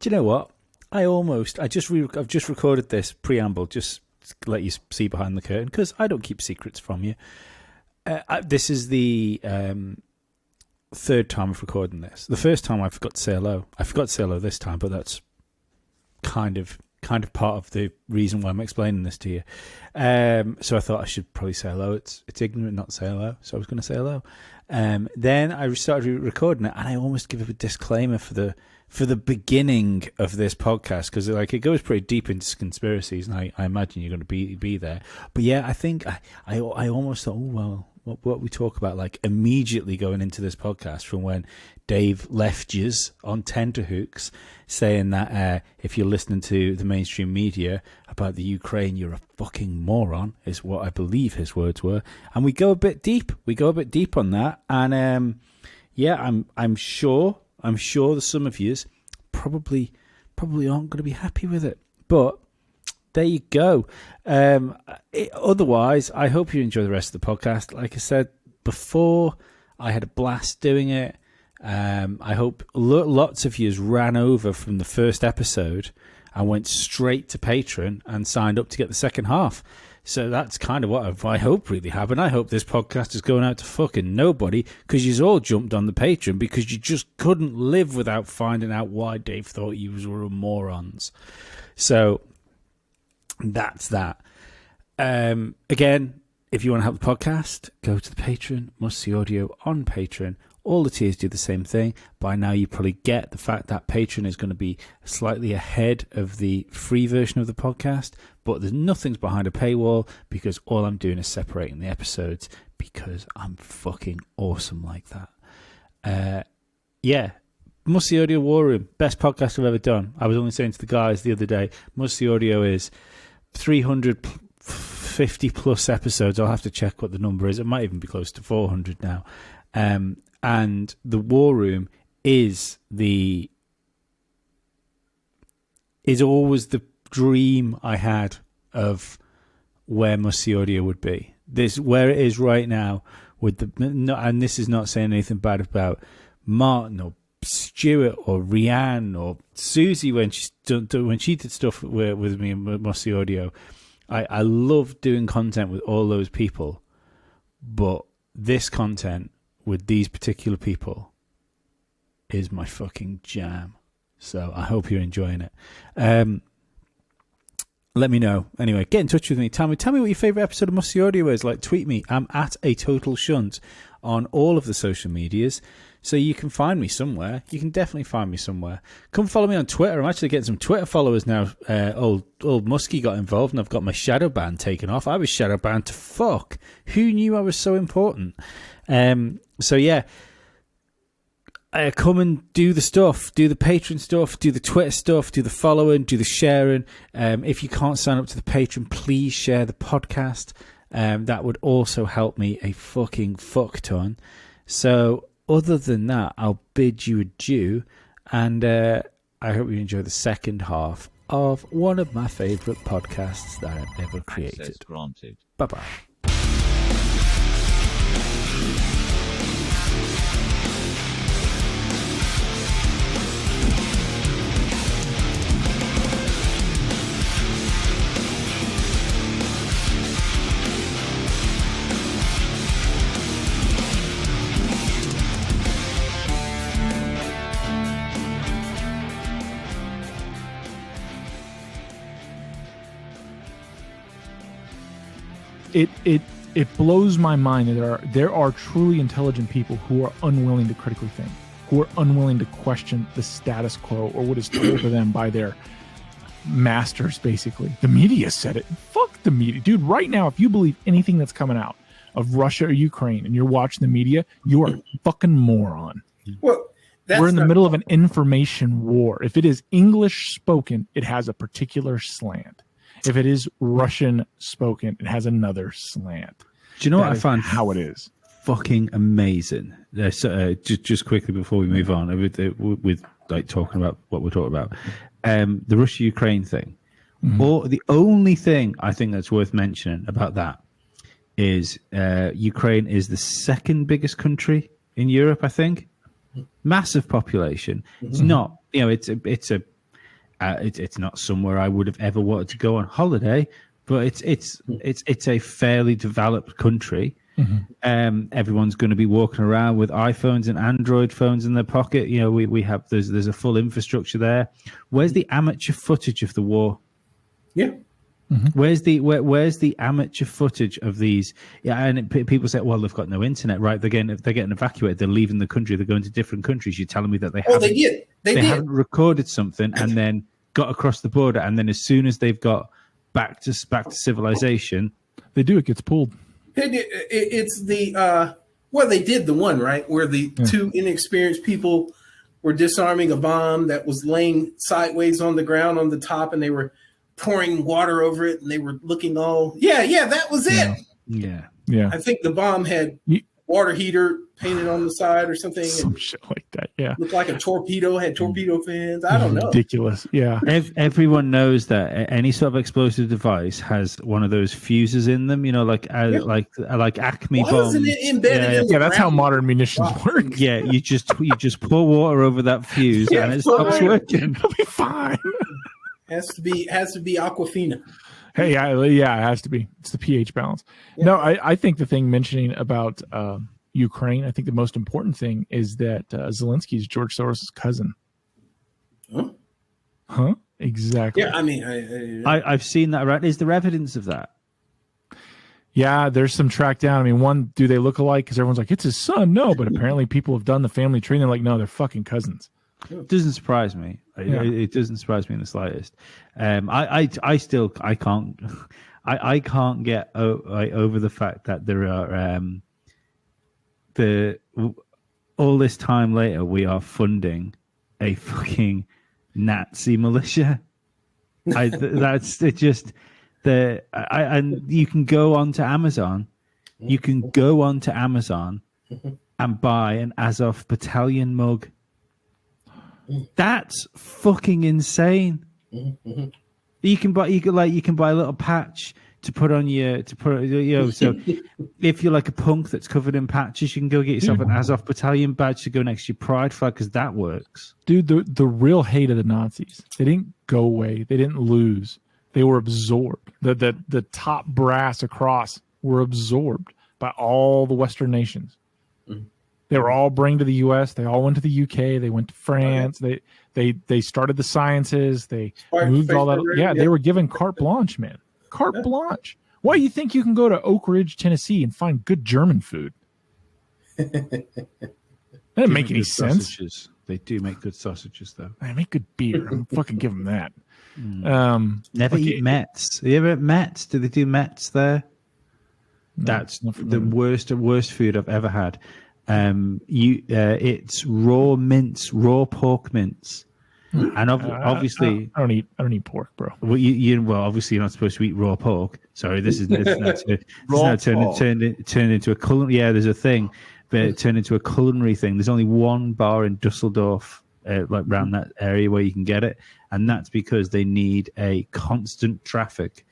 Do you know what? I've just recorded this preamble, just to let you see behind the curtain, because I don't keep secrets from you. This is the third time of recording this. The first time I forgot to say hello. I forgot to say hello this time, but that's kind of part of the reason why I'm explaining this to you. So I thought I should probably say hello. It's ignorant not to say hello, so I was going to say hello. Then I started recording it, and I almost give it a disclaimer for the beginning of this podcast, because it goes pretty deep into conspiracies, and I imagine you're going to be there. But yeah, I think I almost thought, oh well, what we talk about, immediately going into this podcast from when Dave left yous on tenterhooks, saying that if you're listening to the mainstream media about the Ukraine, you're a fucking moron, is what I believe his words were. And we go a bit deep. On that. And yeah, I'm sure that some of yous probably aren't going to be happy with it. But there you go. Otherwise, I hope you enjoy the rest of the podcast. Like I said before, I had a blast doing it. I hope lots of you ran over from the first episode and went straight to Patreon and signed up to get the second half. So that's kind of what I hope really happened. I hope this podcast is going out to fucking nobody, because you all jumped on the Patreon because you just couldn't live without finding out why Dave thought you were morons. So that's that. Again, if you want to help the podcast, go to the Patreon, Must See Audio on Patreon. All the tiers do the same thing. By now, you probably get the fact that Patreon is going to be slightly ahead of the free version of the podcast, but there's nothing's behind a paywall, because all I'm doing is separating the episodes, because I'm fucking awesome like that. Yeah, Must See Audio War Room, best podcast I've ever done. I was only saying to the guys the other day, Must See Audio is 350 plus episodes. I'll have to check what the number is. It might even be close to 400 now. And the War Room is always the dream I had of where Must See Audio would be. This where it is right now with and this is not saying anything bad about Martin or Stuart or Rianne or Susie when she did stuff with me in Must See Audio. I love doing content with all those people, but this content with these particular people is my fucking jam. So I hope you're enjoying it. Let me know. Anyway, get in touch with me. Tell me what your favourite episode of Must See Audio is. Tweet me. I'm at a total shunt on all of the social medias. So you can find me somewhere. You can definitely find me somewhere. Come follow me on Twitter. I'm actually getting some Twitter followers now. Old Muskie got involved, and I've got my shadow ban taken off. I was shadow banned to fuck. Who knew I was so important? So yeah, come and do the stuff, do the Patreon stuff, do the Twitter stuff, do the following, do the sharing. If you can't sign up to the Patreon, please share the podcast. That would also help me a fucking fuck ton. So other than that, I'll bid you adieu, and I hope you enjoy the second half of one of my favourite podcasts that I've ever created. Access granted. Bye-bye. It blows my mind that there are truly intelligent people who are unwilling to critically think, who are unwilling to question the status quo or what is told to them by their masters, basically. The media said it. Fuck the media. Dude, right now, if you believe anything that's coming out of Russia or Ukraine and you're watching the media, you are a fucking moron. Well, we're in the middle of an information war. If it is English spoken, it has a particular slant. If it is Russian spoken, it has another slant. Do you know what I find how it is? Fucking amazing. Just quickly before we move on, with talking about what we're talking about, the Russia-Ukraine thing. Mm-hmm. Or the only thing I think that's worth mentioning about that is Ukraine is the second biggest country in Europe. I think massive population. It's not, it's a It's not somewhere I would have ever wanted to go on holiday, but it's a fairly developed country. Everyone's going to be walking around with iPhones and Android phones in their pocket. You know, we have there's a full infrastructure there. Where's the amateur footage of the war? Yeah. Where's the amateur footage of these? Yeah, and people say, well, they've got no internet, right? They're getting evacuated. They're leaving the country. They're going to different countries. You're telling me that they haven't recorded something and then got across the border, and then as soon as they've got back to civilization, it gets pulled. It's the they did the one, right, where the two inexperienced people were disarming a bomb that was laying sideways on the ground on the top, and they were pouring water over it, and they were looking all that was it. Yeah. I think the bomb had water heater painted on the side or something. Some shit like that. Yeah. Looked like a torpedo, had torpedo fins. I don't know. Ridiculous. Yeah. Everyone knows that any sort of explosive device has one of those fuses in them, you know, like Acme Why bombs. isn't it embedded? Yeah, that's how modern munitions work. Yeah, you just pour water over that fuse and it stops working. It'll be fine. Has to be Aquafina. Hey, it has to be. It's the pH balance. Yeah. No, I think the thing mentioning about Ukraine, I think the most important thing is that Zelensky is George Soros' cousin. Huh? Exactly. Yeah, I mean, I've seen that. Right? Is there evidence of that? Yeah, there's some track down. I mean, one, do they look alike? Because everyone's like, it's his son. No, but apparently people have done the family tree. And they're like, no, they're fucking cousins. It doesn't surprise me. It doesn't surprise me in the slightest. I can't get over the fact that there are all this time later we are funding a fucking Nazi militia. That's it. Just and you can go onto Amazon. You can go onto Amazon and buy an Azov Battalion mug. That's fucking insane. You can buy a little patch to put on so if you're like a punk that's covered in patches, you can go get yourself an Azov Battalion badge to go next to your pride flag, because that works. Dude, the real hate of the Nazis, they didn't go away, they didn't lose, they were absorbed. The top brass across were absorbed by all the Western nations. They were all bring to the U.S. They all went to the U.K. They went to France. They started the sciences. They moved all that. Yeah, they were given carte blanche, man. Carte blanche. Why do you think you can go to Oak Ridge, Tennessee, and find good German food? That didn't make any sense. Sausages. They do make good sausages, though. They make good beer. I'm fucking give them that. Never eat Mets. Have you ever had Mets? Do they do Mets there? No, that's the worst food I've ever had. It's raw pork mince, and obviously I don't eat pork, bro. Well, obviously you're not supposed to eat raw pork. Sorry, this is now turned into a culinary. Yeah, there's a thing, but it turned into a culinary thing. There's only one bar in Dusseldorf, like around that area where you can get it, and that's because they need a constant traffic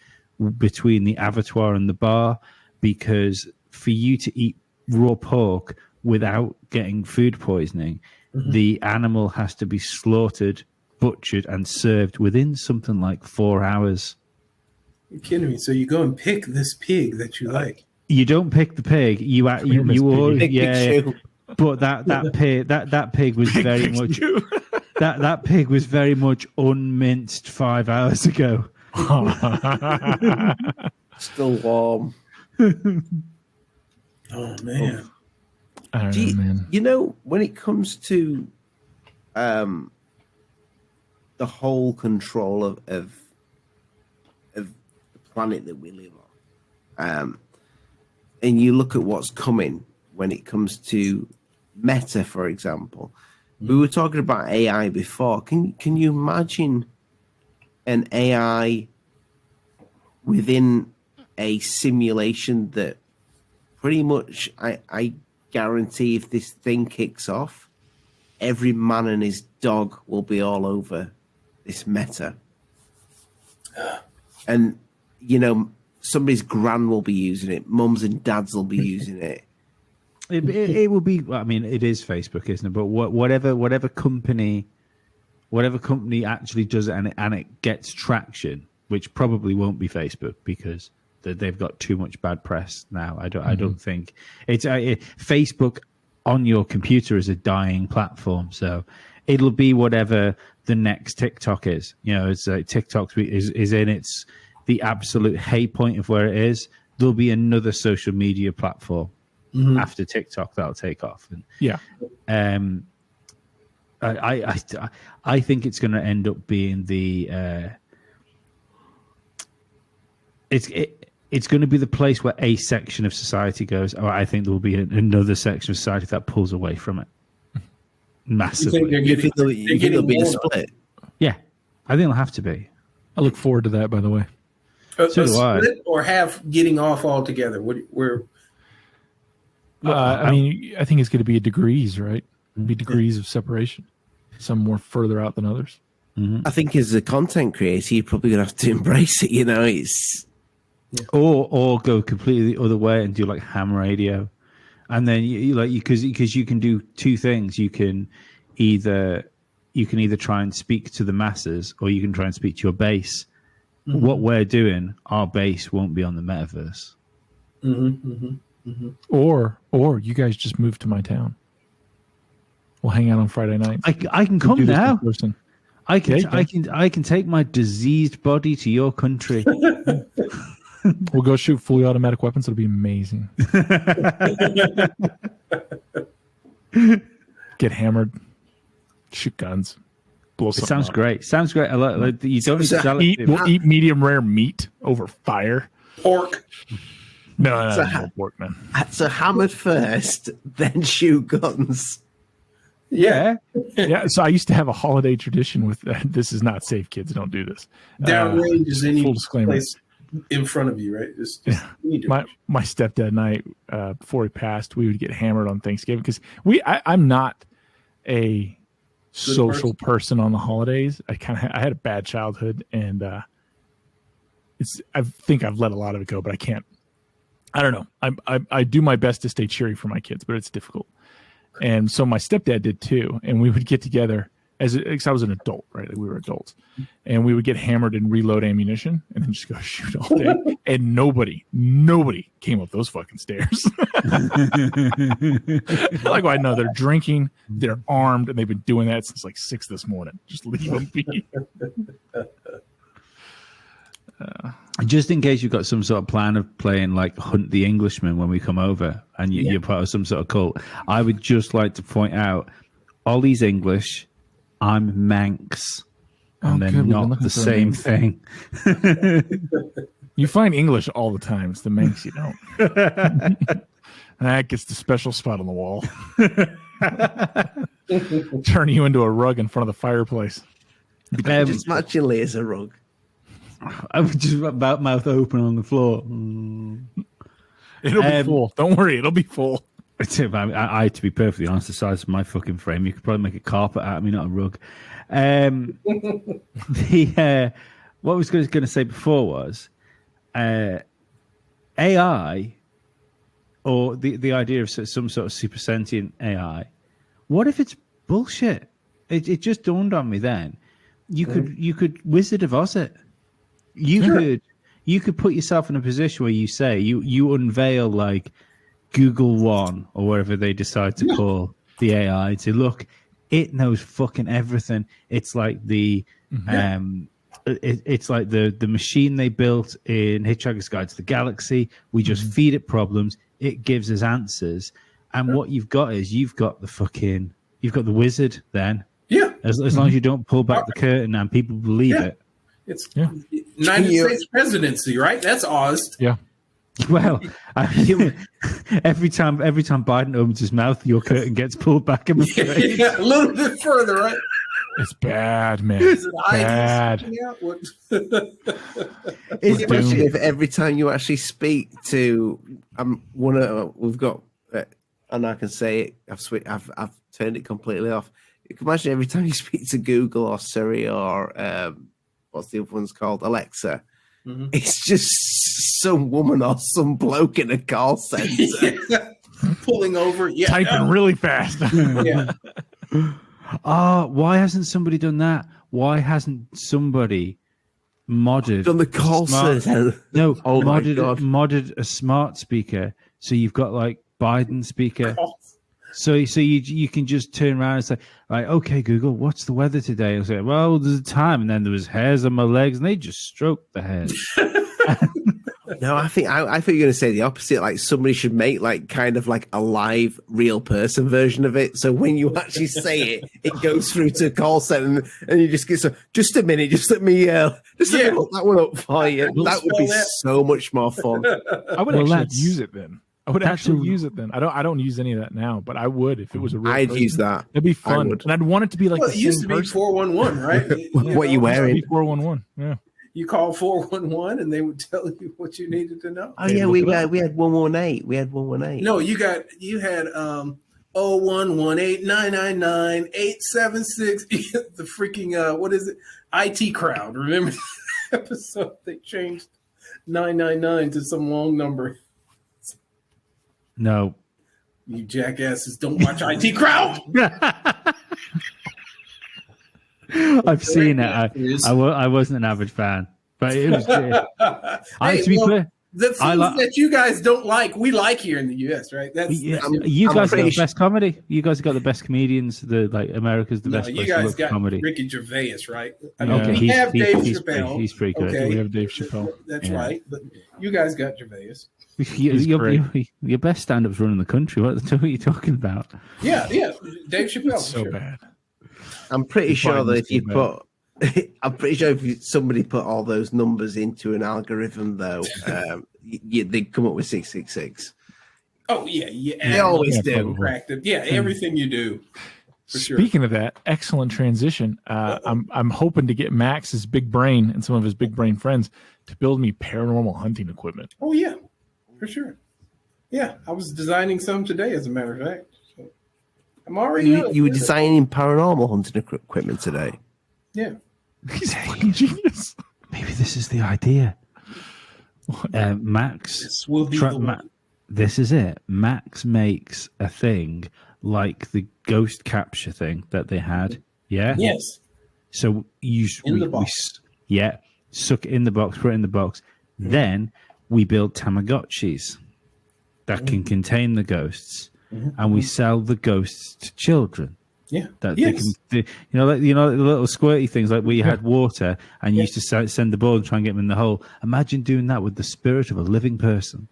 between the abattoir and the bar, because for you to eat raw pork without getting food poisoning, the animal has to be slaughtered, butchered, and served within something like 4 hours. You're kidding me. So you go and pick this pig that you like. You don't pick the pig. You But that pig was very much that pig was very much unminced 5 hours ago. Still warm. Oh man. I don't know, man. You know, when it comes to the whole control of the planet that we live on, and you look at what's coming when it comes to Meta, for example, we were talking about AI before. Can you imagine an AI within a simulation that pretty much I guarantee if this thing kicks off, every man and his dog will be all over this Meta. And, you know, somebody's gran will be using it. Mums and dads will be using it. It will be, I mean, it is Facebook, isn't it? But whatever company whatever company actually does it and it gets traction, which probably won't be Facebook because they've got too much bad press now. I don't think it's Facebook on your computer is a dying platform, so it'll be whatever the next TikTok is. It's TikTok is in the absolute high point of where it is. There'll be another social media platform after TikTok that'll take off. And, I think it's going to end up being it's going to be the place where a section of society goes, or I think there will be another section of society that pulls away from it massively. You think there'll be a split? Yeah, I think it'll have to be. I look forward to that, by the way. So do I. Split or half getting off altogether? I mean, I think it's going to be degrees, right? Be degrees of separation. Some more further out than others. I think as a content creator, you're probably going to have to embrace it. It's or go completely the other way and do like ham radio, and then because you can do two things. You can either try and speak to the masses, or you can try and speak to your base. What we're doing, our base won't be on the metaverse. Or you guys just move to my town. We'll hang out on Friday nights. I can come now. I Okay. can take my diseased body to your country. We'll go shoot fully automatic weapons. It'll be amazing. Get hammered. Shoot guns. Blow It something sounds up. great. Sounds great. You don't need to sell it. We'll eat medium rare meat over fire. Pork. No, So no pork, man. So hammered first, then shoot guns. Yeah. Yeah, so I used to have a holiday tradition with this is not safe, kids. Don't do this. Downrange is any full disclaimer. place in front of you, right? My stepdad and I, before he passed, we would get hammered on Thanksgiving because I'm not a social person on the holidays. I had a bad childhood, and I think I've let a lot of it go, but I can't. I don't know. I do my best to stay cheery for my kids, but it's difficult. And so my stepdad did too, and we would get together because I was an adult, right? Like we were adults, and we would get hammered and reload ammunition, and then just go shoot all day. And nobody came up those fucking stairs. Like, I know they're drinking, they're armed, and they've been doing that since like 6 this morning. Just leave them be. Just in case you've got some sort of plan of playing like Hunt the Englishman when we come over and you're part of some sort of cult, I would just like to point out Ollie's English, I'm Manx, and they're not the same thing. You find English all the time. It's the Manx you don't. And that gets the special spot on the wall. Turn you into a rug in front of the fireplace. Just match your laser rug. I would just about mouth open on the floor. It'll be full. Don't worry, it'll be full. I to be perfectly honest, the size of my fucking frame, you could probably make a carpet out of me, not a rug. What I was going to say before was AI, or the idea of some sort of super sentient AI. What if it's bullshit? It just dawned on me then. You could Wizard of Oz it. You could put yourself in a position where you say you unveil like Google One or whatever they decide to call the AI to look. It knows fucking everything. It's like it's like the machine they built in Hitchhiker's Guide to the Galaxy. We just feed it problems. It gives us answers. And what you've got is you've got the wizard then. Yeah. As long as you don't pull back the curtain and people believe it. It's United States presidency, right? That's Oz. Yeah. Well, every time Biden opens his mouth, your curtain gets pulled back. I'm afraid. Yeah, a little bit further, right? It's bad, man. Is it Bad. Especially if every time you actually speak to we've got, and I can say it. I've turned it completely off. You can imagine every time you speak to Google or Siri or what's the other one's called, Alexa. Mm-hmm. It's just some woman or some bloke in a call center pulling over, typing really fast. Yeah. Why hasn't somebody done that? Why hasn't somebody modded On the call center. No, Oh my God. modded a smart speaker so you've got like Biden speaker. So you can just turn around and say, right, okay, Google, what's the weather today? And say, well, there's a time, and then there was hairs on my legs, and they just stroked the hairs. No, I think you're going to say the opposite. Like somebody should make like kind of like a live, real person version of it. So when you actually say it, it goes through to call center, and you just get just a minute, just let me look that one up for you. That would be so much more fun. I would actually use it then. I don't use any of that now, but I would if it was a real I'd person. use that. It'd be fun, and I'd want it to be like it used to be 411, right? What you wearing? 411. Yeah. You call 411 and they would tell you what you needed to know. Oh yeah, we had 118. We had 118. No, you had 01189998766. The freaking what is it? IT crowd. Remember the episode? They changed 999 to some long number. No. You jackasses don't watch IT crowd. I've seen it. I wasn't an average fan, but it was. To be clear, the things that you guys don't like, we like here in the U.S. Right? You guys got the best comedy. You guys got the best comedians. America's the best. You guys got comedy. Ricky Gervais, right? Okay, we have Dave Chappelle. He's pretty good. Okay. We have Dave Chappelle. That's right. But you guys got Gervais. Your best stand-up's running the country. What are you talking about? Yeah. Dave Chappelle. It's so bad. I'm pretty sure that if somebody put all those numbers into an algorithm, though, they'd come up with 666. Oh yeah. They always do. Yeah, everything you do. For Speaking of that, excellent transition. I'm hoping to get Max's big brain and some of his big brain friends to build me paranormal hunting equipment. Oh yeah, for sure. Yeah, I was designing some today, as a matter of fact. So I'm already. You were designing paranormal hunting equipment today. Yeah, he's a fucking genius. Maybe this is the idea. Max. This will be the one. This is it. Max makes a thing like the ghost capture thing that they had. Yeah. Yes. So the box. Suck it in the box, put it in the box. Mm-hmm. Then we build Tamagotchis that can contain the ghosts, and we sell the ghosts to children. Yeah, they can, the little squirty things like where you had water and you used to send the ball and try and get them in the hole. Imagine doing that with the spirit of a living person.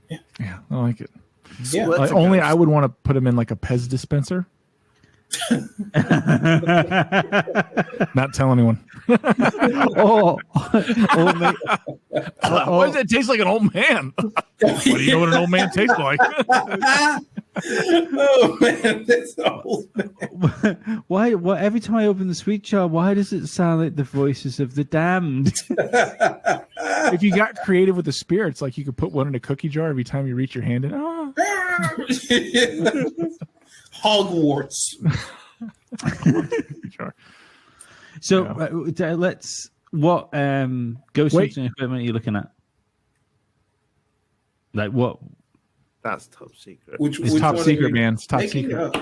Yeah, I like it. Yeah, only I would want to put them in like a Pez dispenser. Not tell anyone. Why does it taste like an old man? What do you know what an old man tastes like? Oh man, that's old man. Why every time I open the sweet jar, why does it sound like the voices of the damned? If you got creative with the spirits, like you could put one in a cookie jar every time you reach your hand in. Hogwarts. So let's. What ghost hunting equipment are you looking at? Like what? That's top secret. It's top secret, man. It's top secret.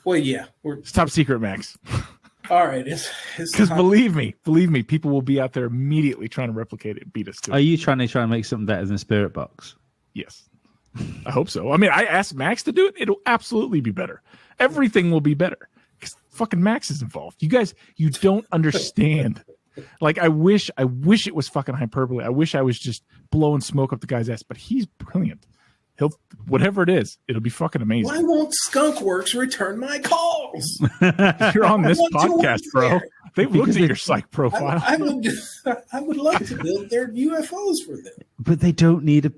Well, yeah, it's top secret, Max. All right, it's because believe me, people will be out there immediately trying to replicate it, and beat us to it. Are you trying to make something better than Spirit Box? Yes. I hope so. I mean, I asked Max to do it. It'll absolutely be better. Everything will be better because fucking Max is involved. You guys, you don't understand. Like, I wish it was fucking hyperbole. I wish I was just blowing smoke up the guy's ass, but he's brilliant. He'll, whatever it is, it'll be fucking amazing. Why won't Skunkworks return my calls? You're on this podcast, bro. They've looked at your psych profile. I would love to build their UFOs for them. But they don't need a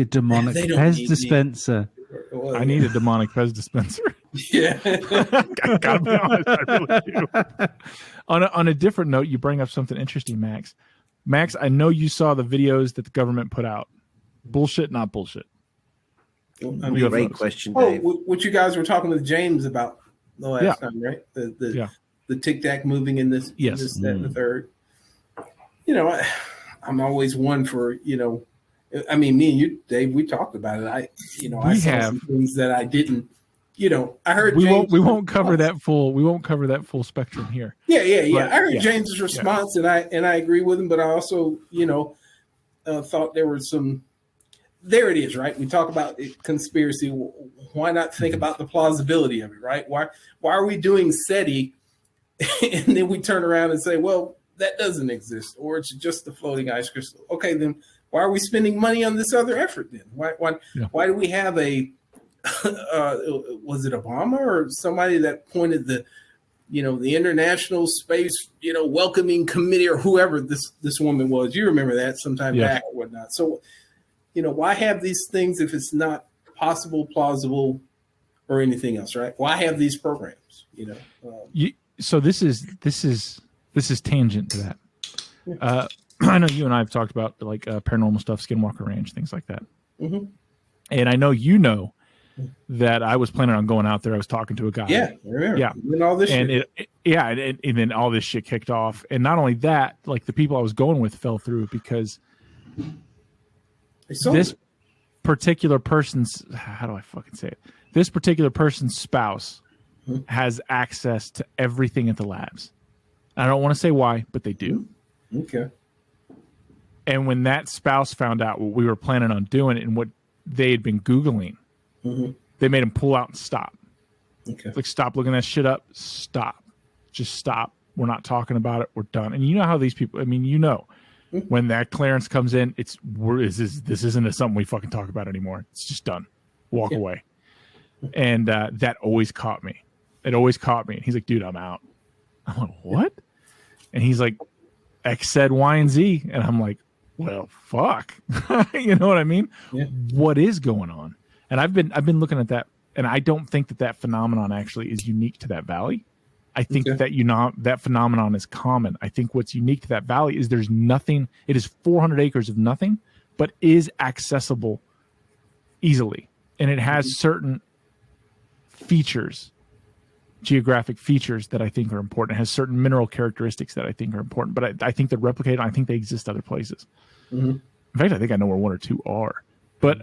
demonic Pez dispenser. I need a demonic Pez dispenser. Yeah. I gotta be honest, I really do. On a different note, you bring up something interesting, Max. Max, I know you saw the videos that the government put out. Bullshit, not bullshit. Great question, Dave. What you guys were talking with James about the last time, right? The Tic Tac moving in this, this, that, and the third. You know, I'm always one for, I mean, me and you, Dave, we talked about it. I saw some things that I didn't I heard we James won't cover that full spectrum here. Yeah. But, I heard James's response, and I agree with him. But I also, thought there were some. There it is, right? We talk about conspiracy. Why not think about the plausibility of it, right? Why are we doing SETI, and then we turn around and say, well, that doesn't exist, or it's just the floating ice crystal. Okay, then why are we spending money on this other effort? Then why do we have a was it Obama or somebody that pointed the International Space Welcoming Committee, or whoever this woman was? You remember that sometime back or whatnot. So why have these things if it's not possible, plausible, or anything else, right? Why have these programs? So this is tangent to that. I know you and I have talked about like paranormal stuff, Skinwalker Ranch, things like that. Mm-hmm. And I know that I was planning on going out there. I was talking to a guy. Yeah, I remember. Yeah, and all this and shit. And then all this shit kicked off. And not only that, like the people I was going with fell through because this particular person's, how do I fucking say it? This particular person's spouse has access to everything at the labs. I don't want to say why, but they do. Okay. And when that spouse found out what we were planning on doing and what they had been Googling, they made him pull out and stop. Okay. It's like, stop looking that shit up. Stop. Just stop. We're not talking about it. We're done. And you know how these people, when that clearance comes in, this isn't something we fucking talk about anymore. It's just done. Walk away. And that always caught me. It always caught me. And he's like, dude, I'm out. I'm like, what? And he's like, X said Y and Z. And I'm like, well, fuck. You know what I mean? Yeah. What is going on? And I've been looking at that, and I don't think that phenomenon actually is unique to that valley. I think that phenomenon is common. I think what's unique to that valley is there's nothing. It is 400 acres of nothing, but is accessible easily, and it has certain features, geographic features that I think are important. It has certain mineral characteristics that I think are important. But I think they're replicated. I think they exist other places. Mm-hmm. In fact, I think I know where one or two are. But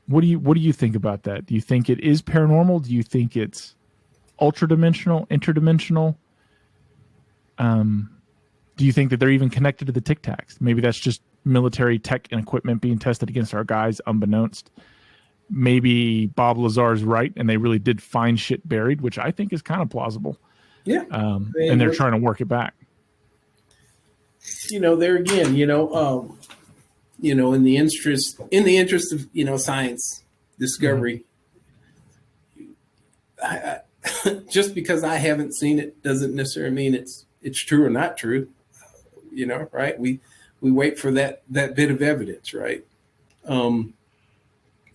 what do you think about that? Do you think it is paranormal? Do you think it's ultra-dimensional, interdimensional? Do you think that they're even connected to the Tic Tacs? Maybe that's just military tech and equipment being tested against our guys, unbeknownst. Maybe Bob Lazar's right, and they really did find shit buried, which I think is kind of plausible. Yeah, and they're trying to work it back. There again, in the interest of science discovery, just because I haven't seen it doesn't necessarily mean it's true or not true. Right? We wait for that bit of evidence, right?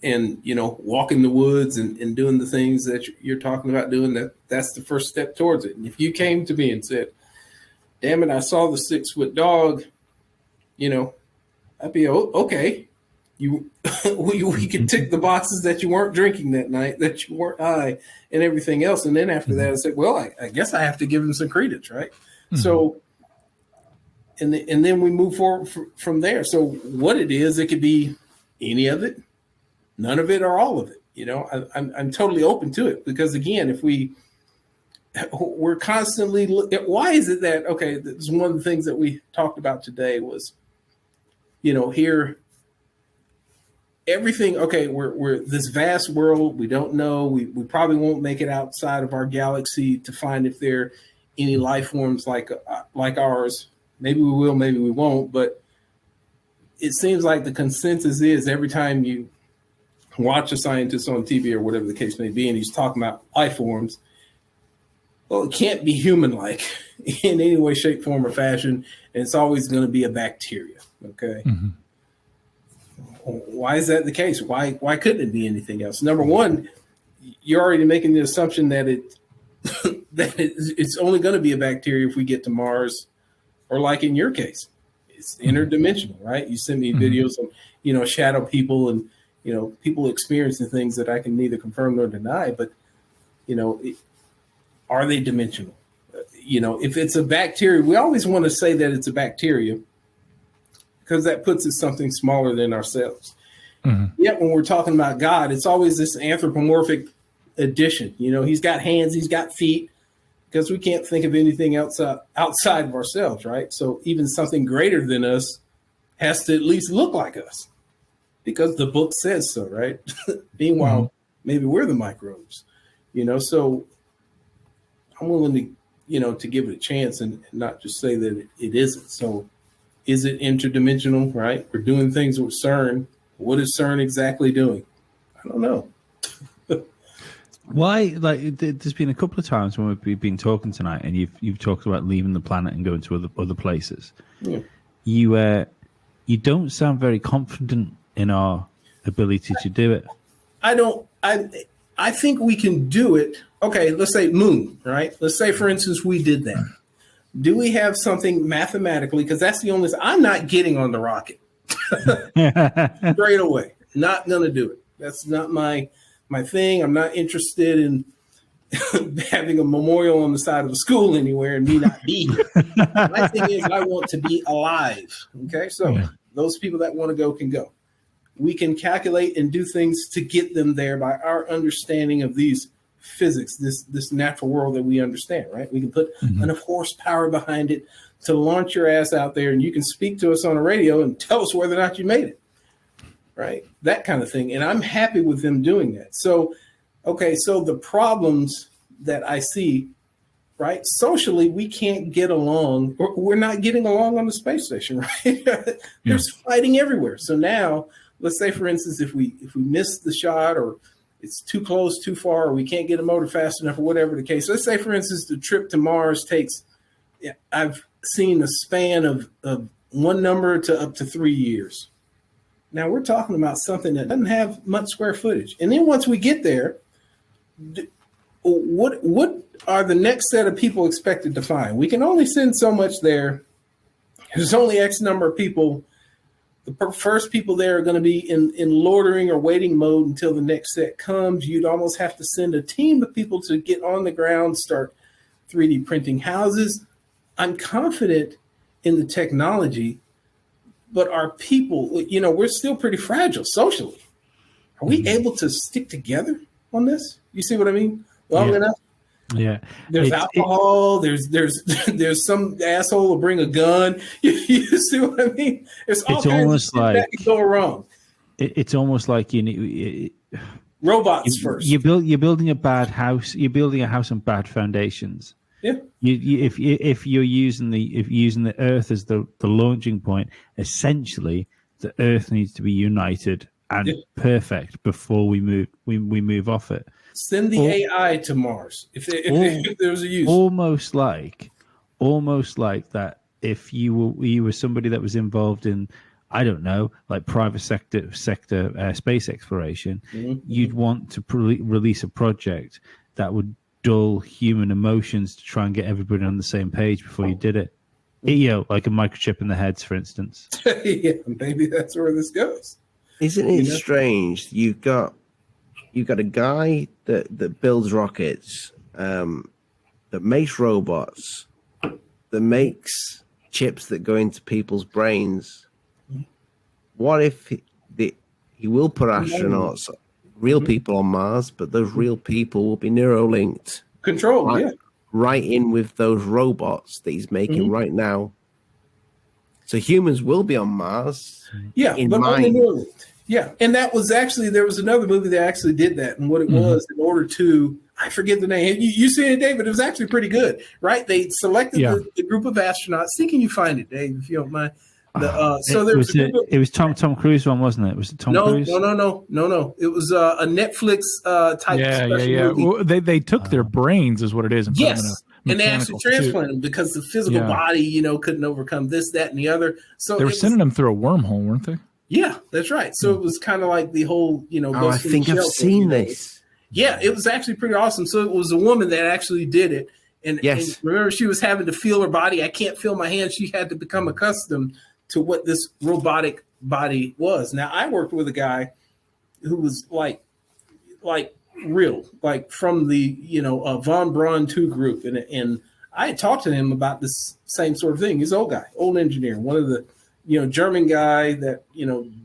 And walk in the woods and doing the things that you're talking about doing, that's the first step towards it. And if you came to me and said, damn it, I saw the 6-foot dog, I'd be okay. We could tick the boxes that you weren't drinking that night, that you weren't high, and everything else. And then after that, I said, well, I guess I have to give him some credence, right? Mm-hmm. So, and then we move forward from there. So what it is, it could be any of it, none of it, or all of it. I'm totally open to it, because again, if we're constantly why is it that, okay, this is one of the things that we talked about today was, here, everything, okay, we're this vast world, we don't know, we probably won't make it outside of our galaxy to find if there are any life forms like ours. Maybe we will, maybe we won't, but it seems like the consensus is every time you watch a scientist on TV or whatever the case may be, and he's talking about life forms, well, it can't be human-like in any way, shape, form, or fashion, and it's always going to be a bacteria. Okay. Mm-hmm. Why is that the case? Why couldn't it be anything else? Number one, you're already making the assumption that it's only going to be a bacteria if we get to Mars, or like in your case, it's interdimensional, right? You send me videos of shadow people and people experiencing things that I can neither confirm nor deny. But are they dimensional? If it's a bacteria, we always want to say that it's a bacteria, because that puts it something smaller than ourselves. Yet when we're talking about God, it's always this anthropomorphic addition. You know, he's got hands, he's got feet, because we can't think of anything else outside of ourselves, right? So even something greater than us has to at least look like us, because the book says so, right? Meanwhile, maybe we're the microbes, you know. So I'm willing to, you know, to give it a chance and not just say that it isn't. So is it interdimensional, right? We're doing things with CERN. What is CERN exactly doing? I don't know. Why? Like, there's been a couple of times when we've been talking tonight, and you've talked about leaving the planet and going to other places. Yeah. You don't sound very confident in our ability to do it. I think we can do it. Okay, let's say moon, right? Let's say, for instance, we did that. Do we have something mathematically? Because that's the only. I'm not getting on the rocket straight away. Not gonna do it. That's not my thing. I'm not interested in having a memorial on the side of a school anywhere and me not be here. My thing is, I want to be alive. Okay, so those people that want to go can go. We can calculate and do things to get them there by our understanding of these physics, this natural world that we understand, right? We can put enough horsepower behind it to launch your ass out there, and you can speak to us on a radio and tell us whether or not you made it, right? That kind of thing. And I'm happy with them doing that. So, okay, so the problems that I see, right? Socially, we can't get along. We're not getting along on the space station, right? There's fighting everywhere. So now, let's say, for instance, if we miss the shot, or it's too close, too far, or we can't get a motor fast enough, or whatever the case. Let's say, for instance, the trip to Mars takes, I've seen a span of one number to up to 3 years. Now we're talking about something that doesn't have much square footage. And then once we get there, what are the next set of people expected to find? We can only send so much there. There's only X number of people. The first people there are going to be in loitering or waiting mode until the next set comes. You'd almost have to send a team of people to get on the ground, start 3D printing houses. I'm confident in the technology, but our people, you know, we're still pretty fragile socially. Are we able to stick together on this? You see what I mean? Long enough? Yeah. There's alcohol. There's some asshole will bring a gun. You see what I mean? It's almost like that can go wrong. It's almost like you need robots first. You're building a bad house. You're building a house on bad foundations. Yeah. If you're using the Earth as the launching point, essentially the Earth needs to be united and perfect before we move off it. Send the AI to Mars if there's a use. Almost like that. If you were somebody that was involved in, I don't know, like private sector space exploration, you'd want to release a project that would dull human emotions to try and get everybody on the same page before you did it. You know, like a microchip in the heads, for instance. Yeah, maybe that's where this goes. Isn't it strange? You've got a guy that builds rockets, that makes robots, that makes chips that go into people's brains. What if he will put astronauts, real people on Mars, but those real people will be neurolinked, controlled, right in with those robots that he's making right now. So humans will be on Mars. Yeah, but only neurolinked. Yeah, and that was actually, there was another movie that actually did that, and what it was, in order to, I forget the name. You see it, David? It was actually pretty good, right? They selected the group of astronauts. See, can you find it, Dave, if you don't mind? It was Tom Cruise one, wasn't it? Was it Tom Cruise? No. It was a Netflix type special movie. Well, they took their brains, is what it is. And they actually transplanted them because the physical body, couldn't overcome this, that, and the other. So they were sending them through a wormhole, weren't they? Yeah, that's right. So it was kind of like the whole, I think I've seen this. Yeah, it was actually pretty awesome. So it was a woman that actually did it. And remember, she was having to feel her body. I can't feel my hands. She had to become accustomed to what this robotic body was. Now, I worked with a guy who was like real, like from the, Von Braun 2 group. And I had talked to him about this same sort of thing. He's an old guy, old engineer, one of the, German guy that,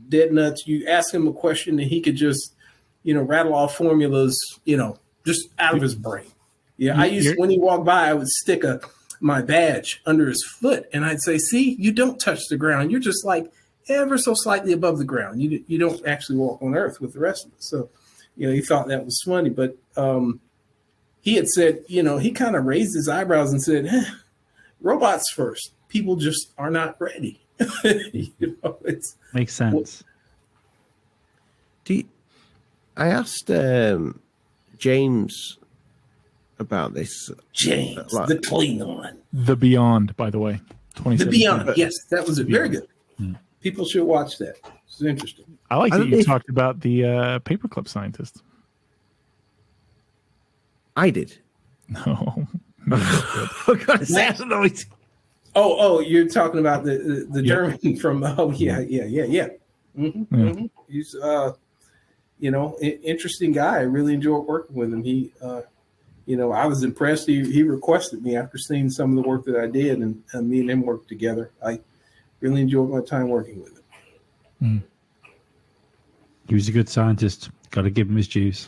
dead nuts. You ask him a question and he could just, rattle off formulas, just out of his brain. Yeah. When he walked by, I would stick my badge under his foot and I'd say, see, you don't touch the ground. You're just like ever so slightly above the ground. You don't actually walk on earth with the rest of us. So, he thought that was funny, but he had said, he kind of raised his eyebrows and said, robots first. People just are not ready. It's makes sense. Well, I asked James about this. James, the Klingon. The Beyond, by the way. The Beyond. Yes, that was it. Very good. Hmm. People should watch that. It's interesting. I like that you talked about the paperclip scientist. I did. No. For God's sake, I don't know. Oh, you're talking about the German from. Oh, yeah. Mm-hmm, Yeah. mm-hmm. He's interesting guy. I really enjoyed working with him. He, I was impressed. He requested me after seeing some of the work that I did, and me and him worked together. I really enjoyed my time working with him. He was a good scientist. Got to give him his dues.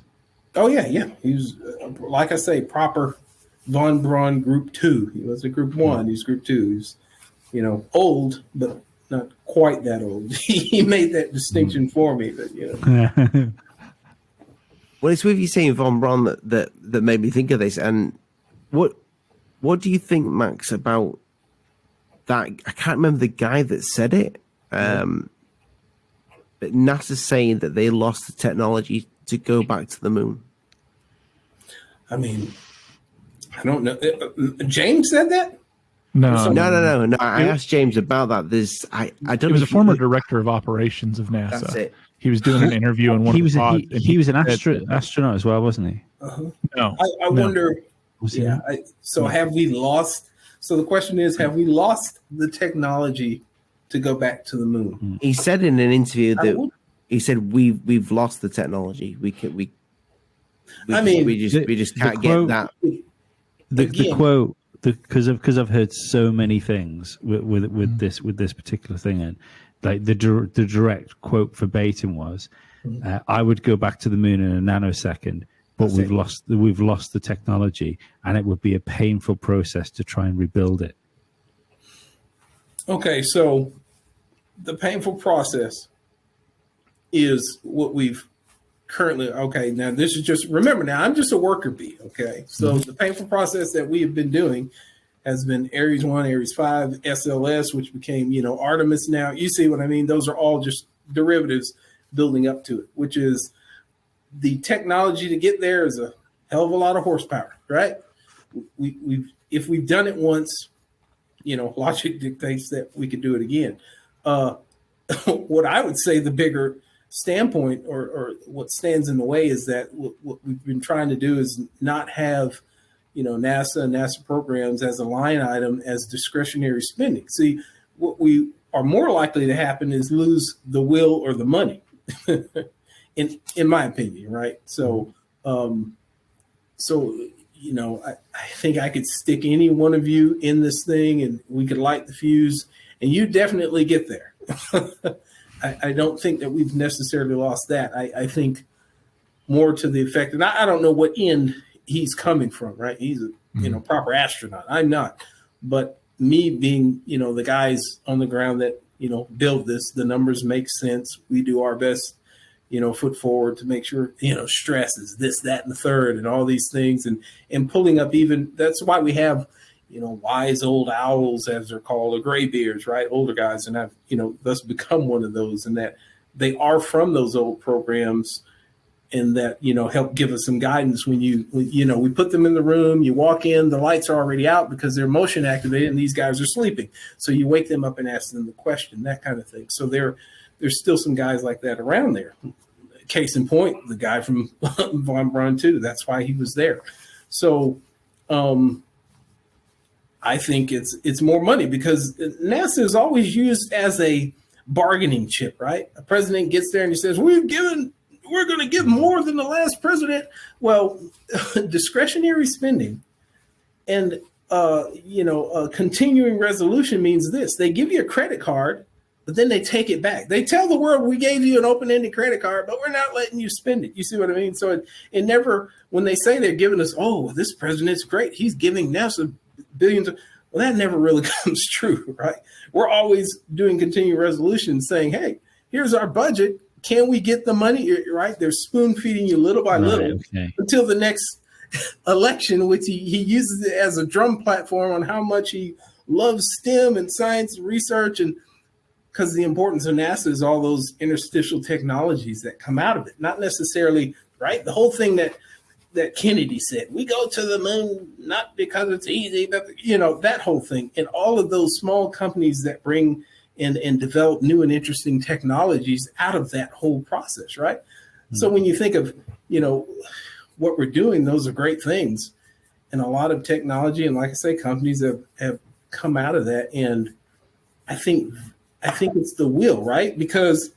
Oh yeah. He was, like I say, proper von Braun Group 2. He was a Group 1. He's Group 2. He's, old, but not quite that old. He made that distinction for me, but Well, it's with you saying von Braun that made me think of this. And what do you think, Max, about that? I can't remember the guy that said it. But NASA saying that they lost the technology to go back to the moon. I mean, I don't know. James said that? No. No. I asked James about that. I don't. He was a former director of operations of NASA. That's it. He was doing an interview on one He of was the pods. he was an astronaut as well, wasn't he? Uh-huh. No. I wonder. Was he? Yeah. Have we lost? So the question is, have we lost the technology to go back to the moon? He said in an interview that he said we've lost the technology. We just can't get that. The quote, because I've heard so many things with this particular thing, and like the direct quote verbatim was, "I would go back to the moon in a nanosecond, but we've lost the technology, and it would be a painful process to try and rebuild it." Okay, so the painful process is what we've currently. Okay, now this is just, remember, now I'm just a worker bee. Okay, so the painful process that we have been doing has been Ares 1, Ares 5, SLS, which became, Artemis now. You see what I mean? Those are all just derivatives building up to it, which is the technology to get there is a hell of a lot of horsepower, right? If we've done it once, logic dictates that we could do it again. What I would say the bigger standpoint or what stands in the way is that what we've been trying to do is not have, NASA and NASA programs as a line item as discretionary spending. See, what we are more likely to happen is lose the will or the money, in my opinion, right? So, I think I could stick any one of you in this thing and we could light the fuse and you definitely get there. I don't think that we've necessarily lost that. I think more to the effect, and I don't know what end he's coming from, right? He's a proper astronaut. I'm not. But me being, the guys on the ground that, build this, the numbers make sense. We do our best, foot forward to make sure, stresses, this, that, and the third, and all these things, and pulling up even, that's why we have, wise old owls, as they're called, or graybeards, right? Older guys. And I've, thus become one of those, and that they are from those old programs and that, help give us some guidance when we put them in the room, you walk in, the lights are already out because they're motion activated and these guys are sleeping. So you wake them up and ask them the question, that kind of thing. So there's still some guys like that around there. Case in point, the guy from von Braun 2, that's why he was there. So, I think it's more money because NASA is always used as a bargaining chip, right? A president gets there and he says, we're going to give more than the last president. Well, discretionary spending and, continuing resolution means this. They give you a credit card but then they take it back. They tell the world, we gave you an open-ended credit card, but we're not letting you spend it. You see what I mean? So it never, when they say they're giving us, oh, this president's great, he's giving NASA billions of, well, that never really comes true, right? We're always doing continuing resolutions saying, hey, here's our budget. Can we get the money, right? They're spoon feeding you little by little until the next election, which he uses it as a drum platform on how much he loves STEM and science and research. And because the importance of NASA is all those interstitial technologies that come out of it, not necessarily, right? The whole thing that Kennedy said, we go to the moon, not because it's easy, but, that whole thing. And all of those small companies that bring and develop new and interesting technologies out of that whole process, right? Mm-hmm. So when you think of, what we're doing, those are great things. And a lot of technology, and like I say, companies have come out of that. And I think it's the will, right? Because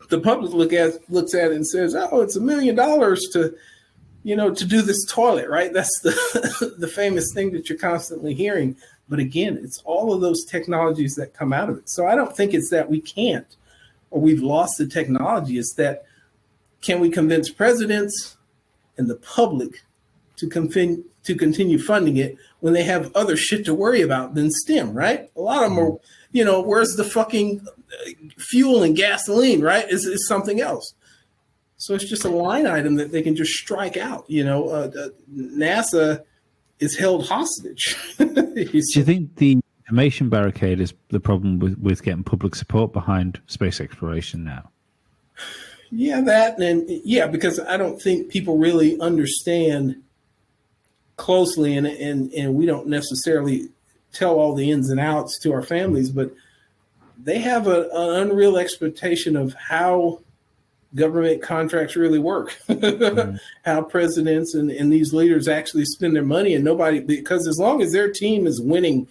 the public looks at it and says, oh, it's $1 million to do this toilet, right? That's the famous thing that you're constantly hearing. But again, it's all of those technologies that come out of it. So I don't think it's that we can't or we've lost the technology. It's that, can we convince presidents and the public to continue funding it when they have other shit to worry about than STEM, right? A lot of them are, where's the fucking fuel and gasoline, right? Is something else. So it's just a line item that they can just strike out. NASA is held hostage. Do you think the information barricade is the problem with getting public support behind space exploration now? Yeah, because I don't think people really understand closely, and we don't necessarily tell all the ins and outs to our families, but they have an unreal expectation of how government contracts really work, how presidents and these leaders actually spend their money, and nobody, because as long as their team is winning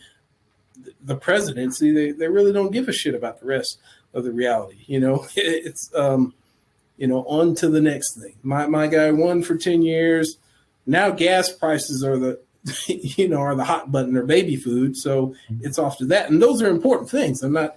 the presidency, they really don't give a shit about the rest of the reality. It's on to the next thing. My guy won for 10 years. Now gas prices are are the hot button or baby food. So it's off to that. And those are important things. I'm not,